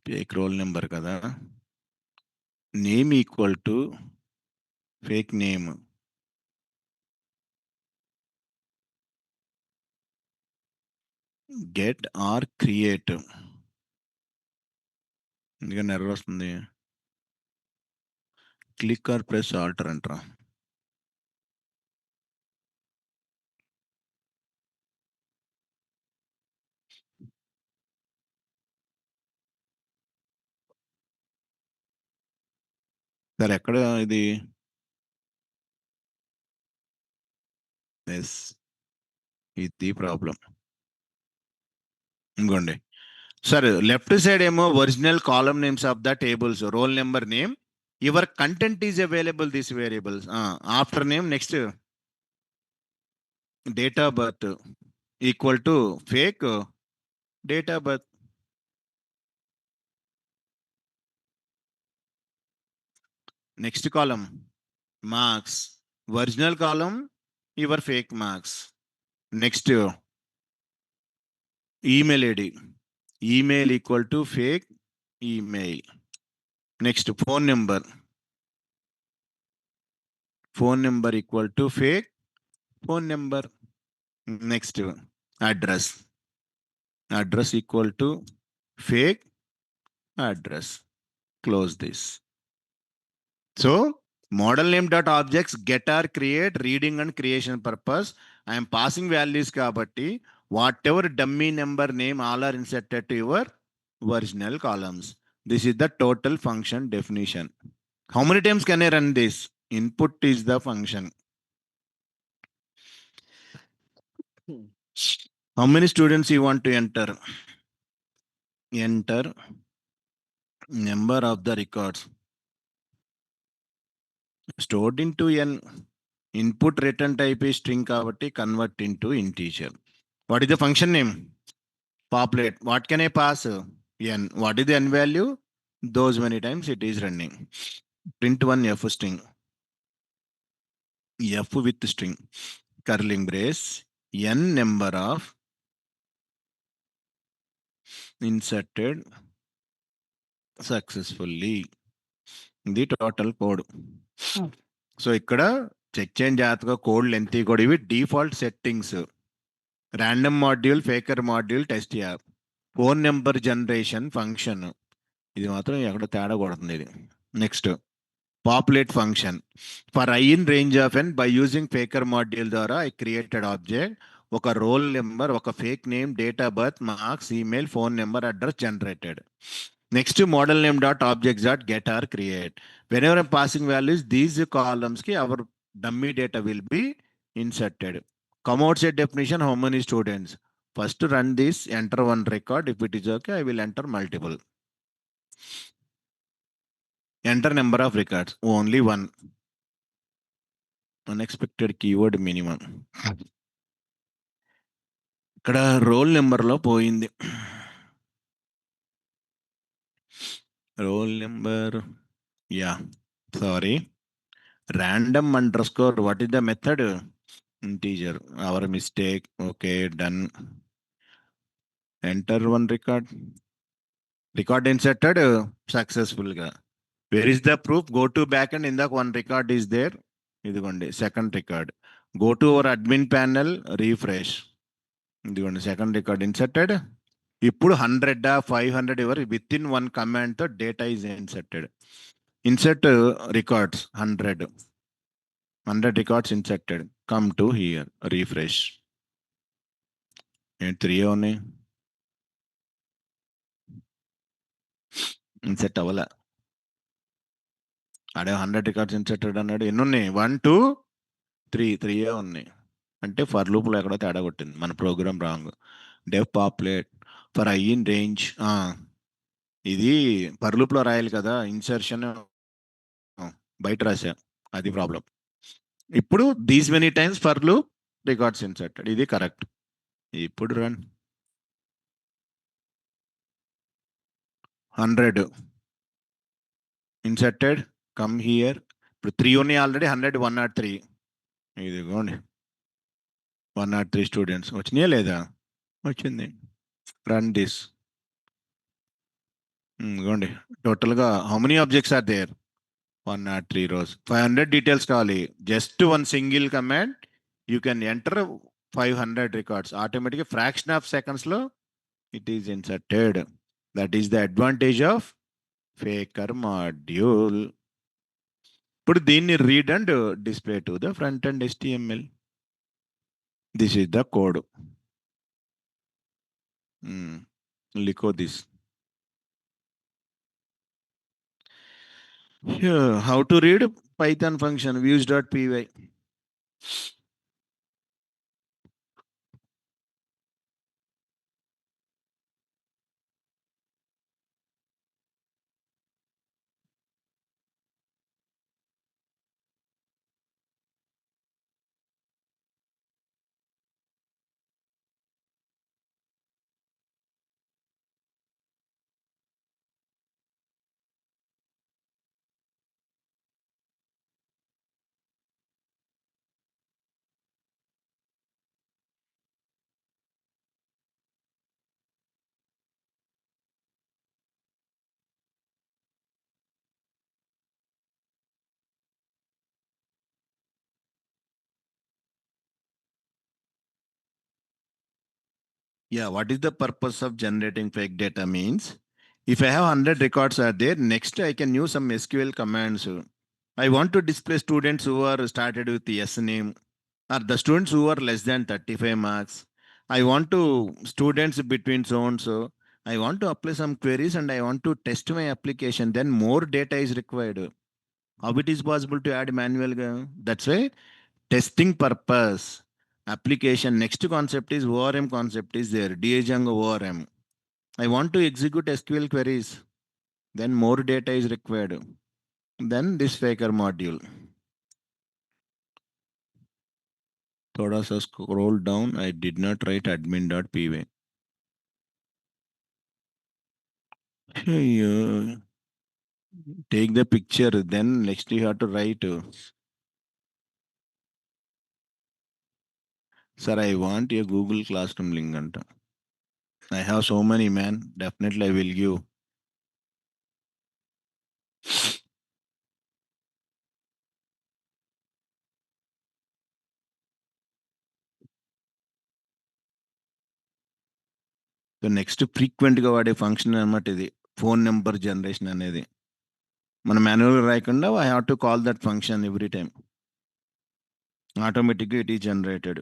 Fake roll number కదా. Name equal to fake name. Get or create. ఎందుకని error వస్తుంది? Click are press alter అంటారా? సరే, ఎక్కడ ఇది? Yes, ఇది problem. ఇంకోండి సరే, లెఫ్ట్ సైడ్ ఏమో original column names of the tables, role number name, your content is available this variables. After name next date of birth equal to fake date of birth. Next column marks, original column your fake marks. Next email ID, email equal to fake email. Next phone number, phone number equal to fake phone number. Next address, address equal to fake address. Close this. So model name dot objects get or create, reading and creation purpose. I am passing values kabatti whatever dummy number name all are inserted to your original columns. This is the total function definition. How many times can I run this? Input is the function. How many students you want to enter? Enter number of the records stored into n. Input return type is string kabatti convert into integer. What is the function name? Populate. What can I pass? N. What is the n value? Those many times it is running. Print one f string. F with string. Curling brace. n number of inserted successfully. ఇది total code. So ఇక్కడ check change జాగ్రత్తగా code length కూడా ఇవి default settings. Random module, faker module, test app, phone number generation function, ఇది మాత్రం ఎక్కడ తేడా కొడుతుంది ఇది. Next populate function for I in range of N by using faker module ద్వారా ఐ క్రియేటెడ్ ఆబ్జెక్ట్ ఒక రోల్ నెంబర్, ఒక fake name, date of birth, marks, email, phone number, address generated. Next model name dot objects dot get or create. whenever I'm passing values, these columns ki our dummy data will be inserted. Come outside definition, how many students? First run this, enter one record. If it is okay, I will enter multiple. Enter number of records, only one. Unexpected keyword minimum. ఇక్కడ role నెంబర్లో పోయింది. Roll number, yeah sorry, random underscore, what is the method? Integer, our mistake. Okay, done. Enter one record. Record inserted successful ga. Where is the proof? Go to backend. In the one record is there. ఇదిగోండి second record. Go to our admin panel, refresh. ఇదిగోండి second record inserted. ఇప్పుడు 100 500 ఎవరు within one command తో data is inserted. Insert records 100 records inserted. Come to here, refresh. 3 ఉన్నాయి, INCET అవ్వలే. ఆడే 100 records ఇన్సెటెడ్ అన్నాడు. ఎన్ని ఉన్నాయి? 1 2 3 ఉన్నాయి. అంటే ఫర్ లూప్లో ఎక్కడో తేడా కొట్టింది, మన program wrong. Def populate for I in range, ఇది ఫర్ లూప్లో రాయాలి కదా, ఇన్సర్షన్ బయట రాసా, అది ప్రాబ్లం. ఇప్పుడు these many times for loop records inserted, ఇది కరెక్ట్. ఇప్పుడు రన్ 100 ఇన్సర్టెడ్, కమ్ హియర్. ఇప్పుడు 3 ఉన్నాయి ఆల్రెడీ, 100 103. ఇదిగోండి 103 స్టూడెంట్స్ వచ్చినాయా లేదా? వచ్చింది. Run this. ఇదిగోండి టోటల్గా how many objects are there? 103 rows. 500 details కావాలి. Just one single command you can enter 500 records. ఆటోమేటిక్గా ఫ్రాక్షన్ ఆఫ్ సెకండ్స్లో it is inserted. That is the advantage of faker module. ఇప్పుడు దీన్ని read and display to the front and HTML. This is the code. లిఖో this. How to read Python function views.py. Yeah, what is the purpose of generating fake data means? If I have 100 records are there, next I can use some SQL commands. I want to display students who are started with the S name, or the students who are less than 35 marks. I want to students between so and so. I want to apply some queries and I want to test my application. Then more data is required. How it is possible to add manual? That's why testing purpose. Application next concept is ORM concept is there. Django ORM. I want to execute SQL queries. Then more data is required. Then this faker module. Thoda sa scroll down. I did not write admin.py. Take the picture. Then next you have to write. Sir, I want a Google Classroom link anta. I have so many, man. Definitely I will give. So next ఫ్రీక్వెంట్గా వాడే function అనమాట ఇది, phone number generation అనేది. మనం మాన్యువల్గా రాయకుండా I have to call that function every time. ఆటోమేటిక్గా it is generated.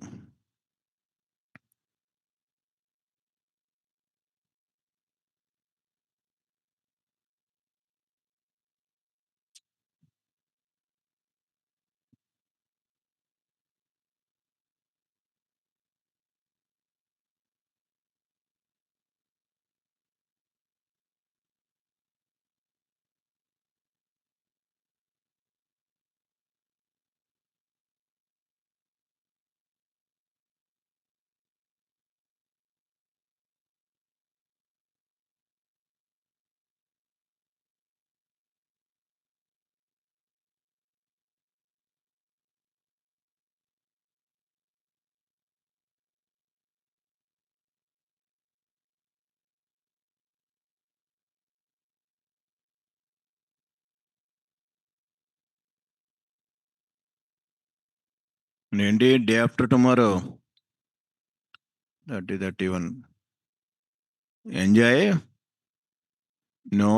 ఏంటి day after tomorrow 30-31 enjoy? No,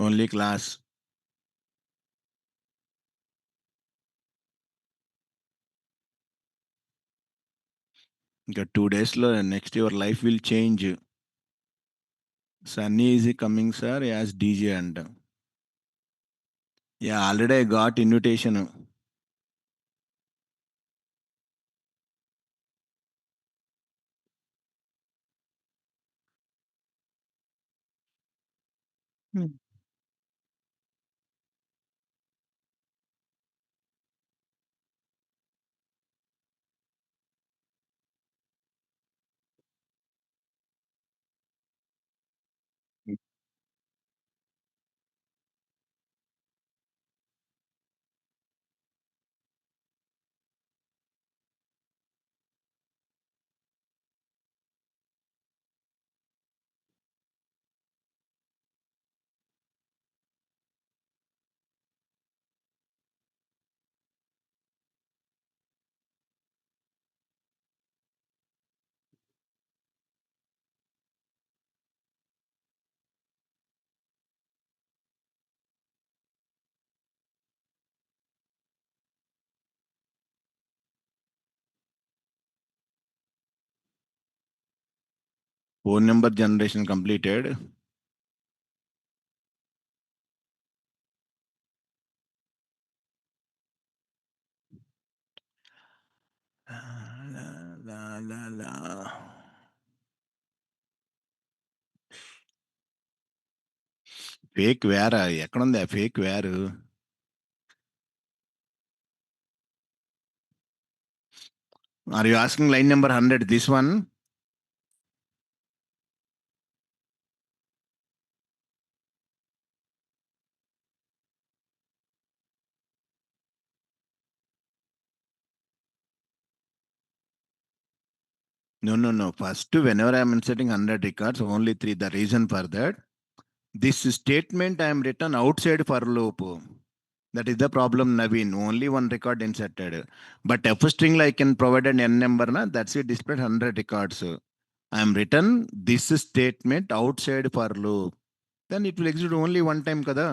only class. ఇంకా 2 daysలో next your life will change. Sunny is coming sir as DJ అంట. Yeah, already I got invitation. Phone number generation completed. Fake వేరా? ఎక్కడుంది ఆ fake వేరు? Are you asking line number 100 this one? No. First, whenever I am inserting 100 records, only 3. The reason for that, this statement I am written outside for loop. That is the problem, Naveen. Only one record inserted. But F string I can provide an n number, na? That's it, displayed 100 records. I am written this statement outside for loop. Then it will execute only one time, kada.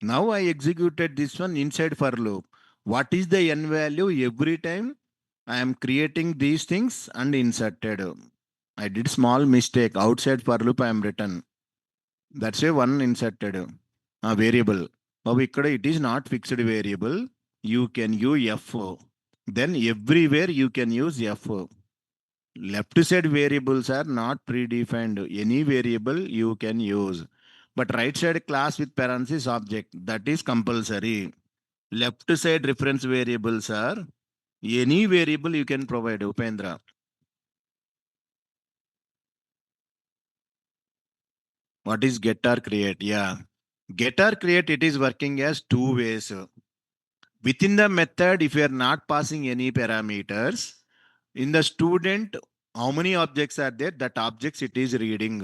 Now I executed this one inside for loop. What is the n value every time I am creating these things and inserted? I did small mistake. Outside for loop I am written. That's a one inserted a variable. Now it is not fixed variable. You can use f. Then everywhere you can use f. Left side variables are not predefined. Any variable you can use. But right side class with parenthesis object, that is compulsory. Left side reference variables are any variable you can provide, Upendra. What is get or create? Yeah. Get or create, it is working as two ways. Within the method, if you are not passing any parameters, in the student, how many objects are there? That objects it is reading.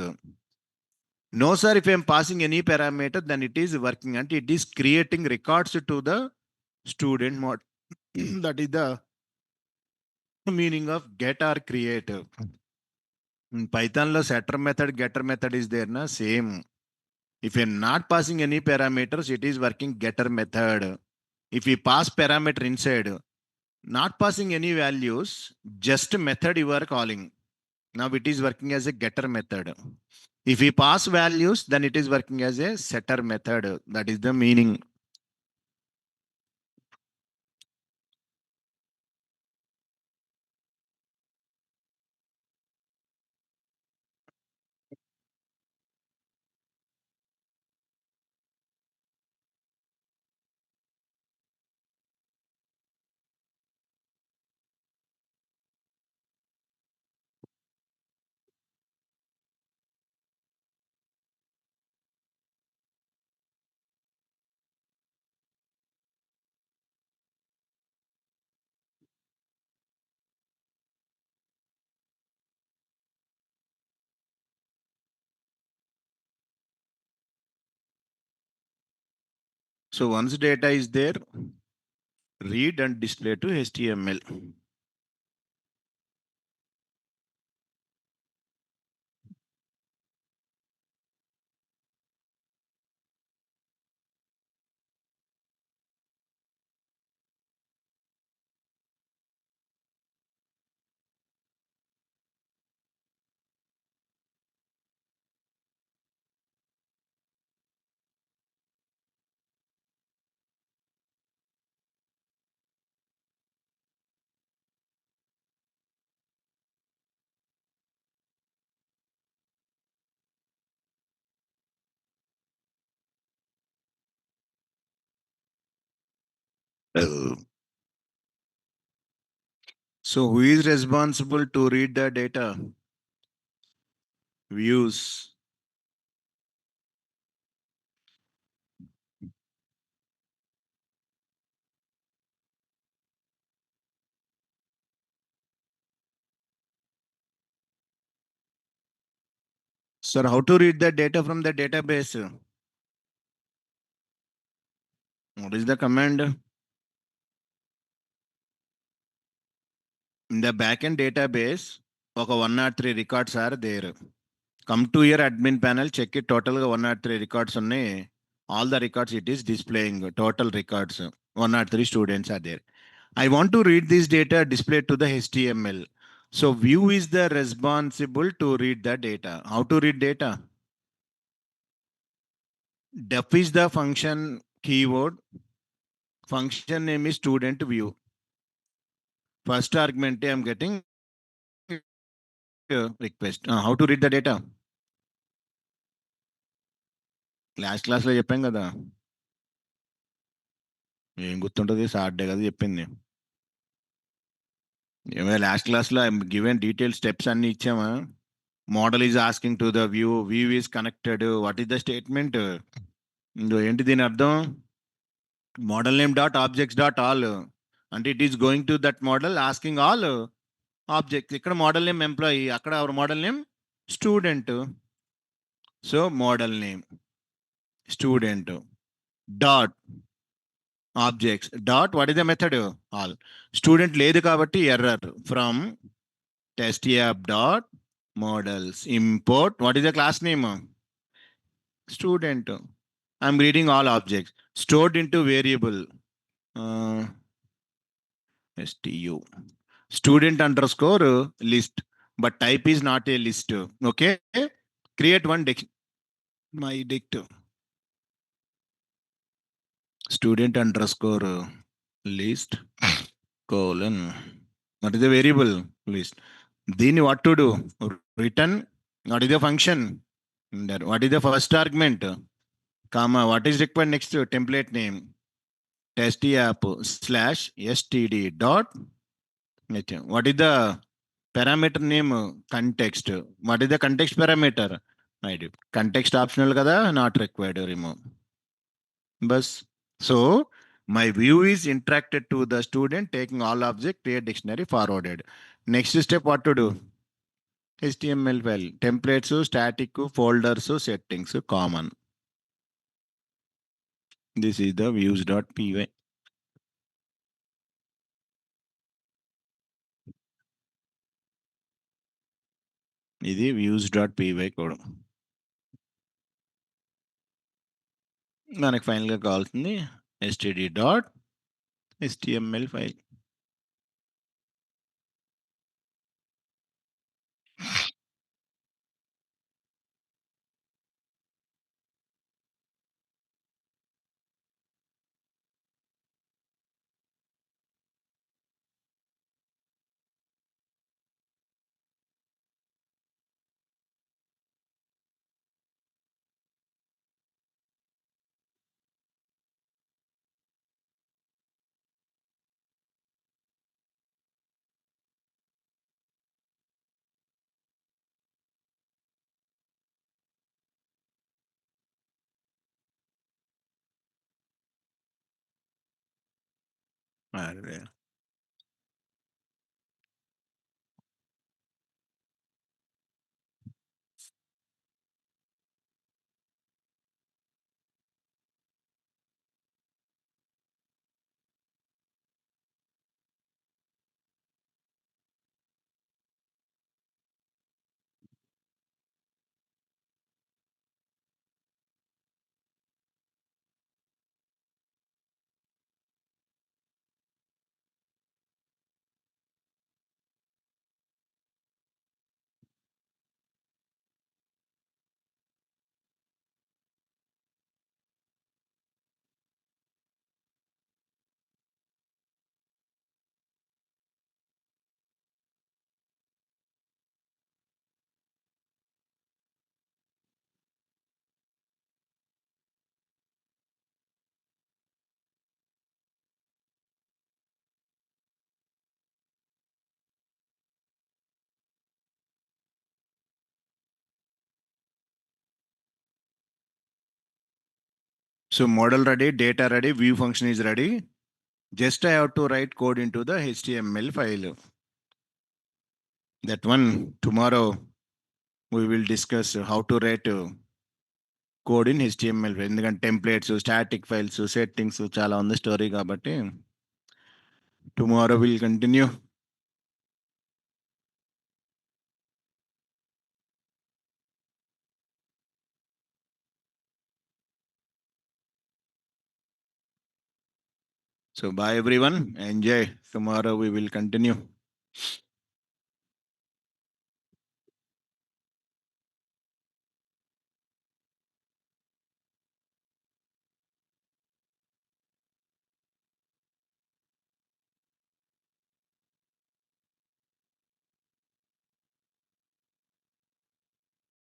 No, sir, if I am passing any parameter, then it is working and it is creating records to the student mode. That is the meaning of get or create. In Python, lo setter method, getter method is there, na same. If you're not passing any parameters, it is working getter method. If you pass parameter inside, not passing any values, just method you are calling. Now it is working as a getter method. If we pass values, then it is working as a setter method. That is the meaning. So once data is there, read and display to HTML. So who is responsible to read the data? Views. Sir, how to read the data from the database? What is the command? In the backend database, okay, 103 records are there. Come to your admin panel, check it total 103 records ఉన్నాయి. All the records it is displaying total records. 103 students are there. I want to read this data displayed to the HTML. So view is the responsible to read the data. How to read data? Def is the function keyword. Function name is student view. First argument I am getting request. How to read the data? Last క్లాస్లో చెప్పాం కదా, ఏం గుర్తుంటుంది, Saturday కదా చెప్పింది. ఏమైనా last క్లాస్లో given detail steps అన్ని ఇచ్చామా? Model is asking to the view, view is connected, what is the statement? ఏంటి దీని అర్థం? Model name dot objects dot all అంటే it is going to that model asking all objects. ఇక్కడ model name employee, అక్కడ our model name student. So model name student dot objects dot what is the method all. Student లేదు కాబట్టి error from test app dot models import what is the class name student. I'm reading all objects stored into variable stu student underscore list, but type is not a list. Okay, create one my dict student underscore list colon what is the variable list. Then what to do? Return what is the function there, what is the first argument, comma what is required next template name test app slash std dot. What is the parameter name? Context. What is the context parameter? Context optional kada, not required, remove. Bus. So My view is interacted to the student, taking all object, create dictionary, forwarded. Next step, what to do? HTML file, templates, static, folders, settings, common. This is the views.py. ఇది views.py code. మనకి ఫైనల్గా కావాల్సింది std.html file. అరే So model ready, data ready, view function is ready. Just I have to write code into the HTML file. That one tomorrow we will discuss how to write code in HTML. ఎందుకంటే templates, static files, settings చాలా ఉంది story కాబట్టి tomorrow will continue. So bye everyone. Enjoy. Tomorrow we will continue.